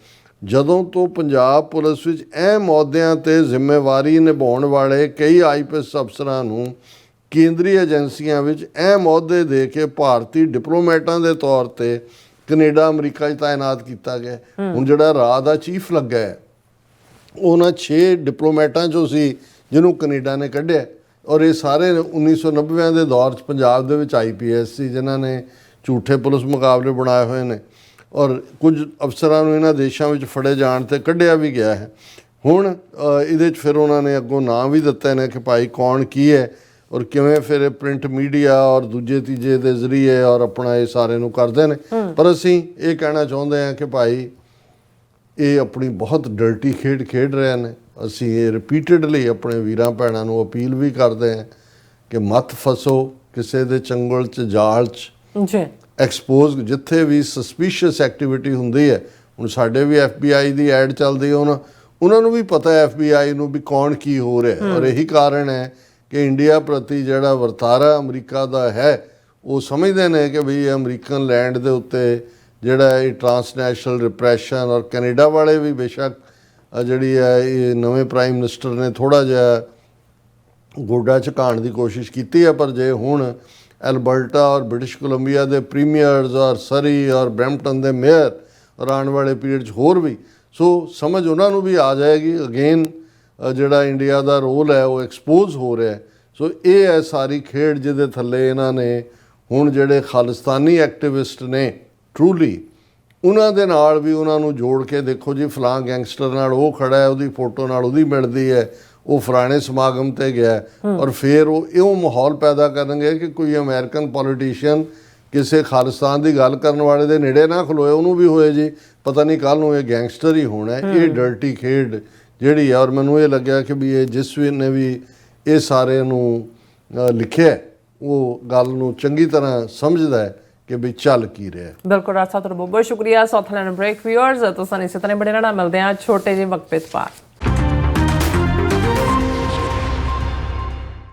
ਜਦੋਂ ਤੋਂ ਪੰਜਾਬ ਪੁਲਿਸ ਵਿੱਚ ਅਹਿਮ ਅਹੁਦਿਆਂ 'ਤੇ ਜ਼ਿੰਮੇਵਾਰੀ ਨਿਭਾਉਣ ਵਾਲੇ ਕਈ IPS ਅਫਸਰਾਂ ਨੂੰ ਕੇਂਦਰੀ ਏਜੰਸੀਆਂ ਵਿੱਚ ਅਹਿਮ ਅਹੁਦੇ ਦੇ ਕੇ ਭਾਰਤੀ ਡਿਪਲੋਮੈਟਾਂ ਦੇ ਤੌਰ 'ਤੇ ਕੈਨੇਡਾ ਅਮਰੀਕਾ 'ਚ ਤਾਇਨਾਤ ਕੀਤਾ ਗਿਆ। ਹੁਣ ਜਿਹੜਾ ਰਾਹ ਦਾ ਚੀਫ ਲੱਗਾ ਹੈ ਉਹਨਾਂ 6 ਡਿਪਲੋਮੈਟਾਂ 'ਚੋਂ ਸੀ ਜਿਹਨੂੰ ਕੈਨੇਡਾ ਨੇ ਕੱਢਿਆ, ਔਰ ਇਹ ਸਾਰੇ 1990 ਦੇ ਦੌਰ 'ਚ ਪੰਜਾਬ ਦੇ ਵਿੱਚ IPS ਸੀ ਜਿਨ੍ਹਾਂ ਨੇ ਝੂਠੇ ਪੁਲਿਸ ਮੁਕਾਬਲੇ ਬਣਾਏ ਹੋਏ ਨੇ, ਔਰ ਕੁਝ ਅਫਸਰਾਂ ਨੂੰ ਇਹਨਾਂ ਦੇਸ਼ਾਂ ਵਿੱਚ ਫੜੇ ਜਾਣ 'ਤੇ ਕੱਢਿਆ ਵੀ ਗਿਆ ਹੈ। ਹੁਣ ਇਹਦੇ 'ਚ ਫਿਰ ਉਹਨਾਂ ਨੇ ਅੱਗੋਂ ਨਾਂ ਵੀ ਦਿੱਤੇ ਨੇ ਕਿ ਭਾਈ ਕੌਣ ਕੀ ਹੈ ਔਰ ਕਿਵੇਂ ਫਿਰ ਪ੍ਰਿੰਟ ਮੀਡੀਆ ਔਰ ਦੂਜੇ ਤੀਜੇ ਦੇ ਜ਼ਰੀਏ ਔਰ ਆਪਣਾ ਇਹ ਸਾਰੇ ਨੂੰ ਕਰਦੇ ਨੇ। ਪਰ ਅਸੀਂ ਇਹ ਕਹਿਣਾ ਚਾਹੁੰਦੇ ਹਾਂ ਕਿ ਭਾਈ ਇਹ ਆਪਣੀ ਬਹੁਤ ਡਰਟੀ ਖੇਡ ਰਹੇ ਨੇ। ਅਸੀਂ ਇਹ ਰਿਪੀਟਡਲੀ ਆਪਣੇ ਵੀਰਾਂ ਭੈਣਾਂ ਨੂੰ ਅਪੀਲ ਵੀ ਕਰਦੇ ਹਾਂ ਕਿ ਮਤ ਫਸੋ ਕਿਸੇ ਦੇ ਚੰਗਲ 'ਚ, ਜਾਲ 'ਚ। ਐਕਸਪੋਜ਼ ਜਿੱਥੇ ਵੀ ਸਸਪੀਸ਼ੀਅਸ ਐਕਟੀਵਿਟੀ ਹੁੰਦੀ ਹੈ, ਹੁਣ ਸਾਡੇ ਵੀ FBI ਦੀ ਐਡ ਚੱਲਦੀ ਹੈ, ਉਹਨਾਂ ਨੂੰ ਵੀ ਪਤਾ ਹੈ FBI ਨੂੰ ਵੀ ਕੌਣ ਕੀ ਹੋ ਰਿਹਾ। ਔਰ ਇਹੀ ਕਾਰਨ ਹੈ ਕਿ ਇੰਡੀਆ ਪ੍ਰਤੀ ਜਿਹੜਾ ਵਰਤਾਰਾ ਅਮਰੀਕਾ ਦਾ ਹੈ, ਉਹ ਸਮਝਦੇ ਨੇ ਕਿ ਵੀ ਅਮਰੀਕਨ ਲੈਂਡ ਦੇ ਉੱਤੇ ਜਿਹੜਾ ਇਹ ਟਰਾਂਸਨੈਸ਼ਨਲ ਰਿਪਰੈਸ਼ਨ, ਔਰ ਕੈਨੇਡਾ ਵਾਲੇ ਵੀ ਬੇਸ਼ੱਕ ਜਿਹੜੀ ਹੈ ਇਹ ਨਵੇਂ ਪ੍ਰਾਈਮ ਮਿਨਿਸਟਰ ਨੇ ਥੋੜ੍ਹਾ ਜਿਹਾ ਗੋਡਾ ਝੁਕਾਉਣ ਦੀ ਕੋਸ਼ਿਸ਼ ਕੀਤੀ ਹੈ, ਪਰ ਜੇ ਹੁਣ ਐਲਬਰਟਾ ਔਰ ਬ੍ਰਿਟਿਸ਼ ਕੋਲੰਬੀਆ ਦੇ ਪ੍ਰੀਮੀਅਰਸ ਔਰ ਸਰੀ ਔਰ ਬਰੈਂਪਟਨ ਦੇ ਮੇਅਰ ਔਰ ਆਉਣ ਵਾਲੇ ਪੀਰੀਅਡ 'ਚ ਹੋਰ ਵੀ, ਸੋ ਸਮਝ ਉਹਨਾਂ ਨੂੰ ਵੀ ਆ ਜਾਏਗੀ। ਅਗੇਨ ਜਿਹੜਾ ਇੰਡੀਆ ਦਾ ਰੋਲ ਹੈ ਉਹ ਐਕਸਪੋਜ਼ ਹੋ ਰਿਹਾ। ਸੋ ਇਹ ਹੈ ਸਾਰੀ ਖੇਡ ਜਿਹਦੇ ਥੱਲੇ ਇਹਨਾਂ ਨੇ ਹੁਣ ਜਿਹੜੇ ਖਾਲਿਸਤਾਨੀ ਐਕਟਿਵਿਸਟ ਨੇ ਟਰੂਲੀ ਉਹਨਾਂ ਦੇ ਨਾਲ ਵੀ ਉਹਨਾਂ ਨੂੰ ਜੋੜ ਕੇ ਦੇਖੋ ਜੀ ਫਲਾਂ ਗੈਂਗਸਟਰ ਨਾਲ ਉਹ ਖੜਾ ਹੈ, ਉਹਦੀ ਫੋਟੋ ਨਾਲ ਉਹਦੀ ਮਿਲਦੀ ਹੈ, ਉਹ ਫਲਾਣੇ ਸਮਾਗਮ 'ਤੇ ਗਿਆ, ਔਰ ਫਿਰ ਉਹ ਇਉਂ ਮਾਹੌਲ ਪੈਦਾ ਕਰਨਗੇ ਕਿ ਕੋਈ ਅਮਰੀਕਨ ਪੋਲੀਟੀਸ਼ੀਅਨ ਕਿਸੇ ਖਾਲਿਸਤਾਨ ਦੀ ਗੱਲ ਕਰਨ ਵਾਲੇ ਦੇ ਨੇੜੇ ਨਾ ਖਲੋਏ, ਉਹਨੂੰ ਵੀ ਹੋਏ ਜੀ ਪਤਾ ਨਹੀਂ ਕੱਲ੍ਹ ਨੂੰ ਇਹ ਗੈਂਗਸਟਰ ਹੀ ਹੋਣਾ। ਇਹ ਡਰਟੀ ਖੇਡ ਜਿਹੜੀ ਹੈ, ਔਰ ਮੈਨੂੰ ਇਹ ਲੱਗਿਆ ਕਿ ਵੀ ਇਹ ਜਿਸ ਵੀ ਨੇ ਵੀ ਇਹ ਸਾਰੇ ਨੂੰ ਲਿਖਿਆ ਉਹ ਗੱਲ ਨੂੰ ਚੰਗੀ ਤਰ੍ਹਾਂ ਸਮਝਦਾ ਹੈ ਕਿ ਵੀ ਚੱਲ ਕੀ ਰਿਹਾ। ਬਿਲਕੁਲ ਰਾਜ ਸਾਹਿਬ, ਤੁਹਾਡਾ ਬਹੁਤ ਬਹੁਤ ਸ਼ੁਕਰੀਆ। ਸਾਊਥਲੈਂਡ ਬ੍ਰੇਕ ਵਿਊਅਰਸ, ਤੁਸੀਂ ਇਸੇ ਤਰ੍ਹਾਂ ਬੜੇ ਰਹਿਣਾ। ਮਿਲਦੇ ਹਾਂ ਛੋਟੇ ਜਿਹੇ ਵਕਫੇ ਤੋਂ ਬਾਅਦ।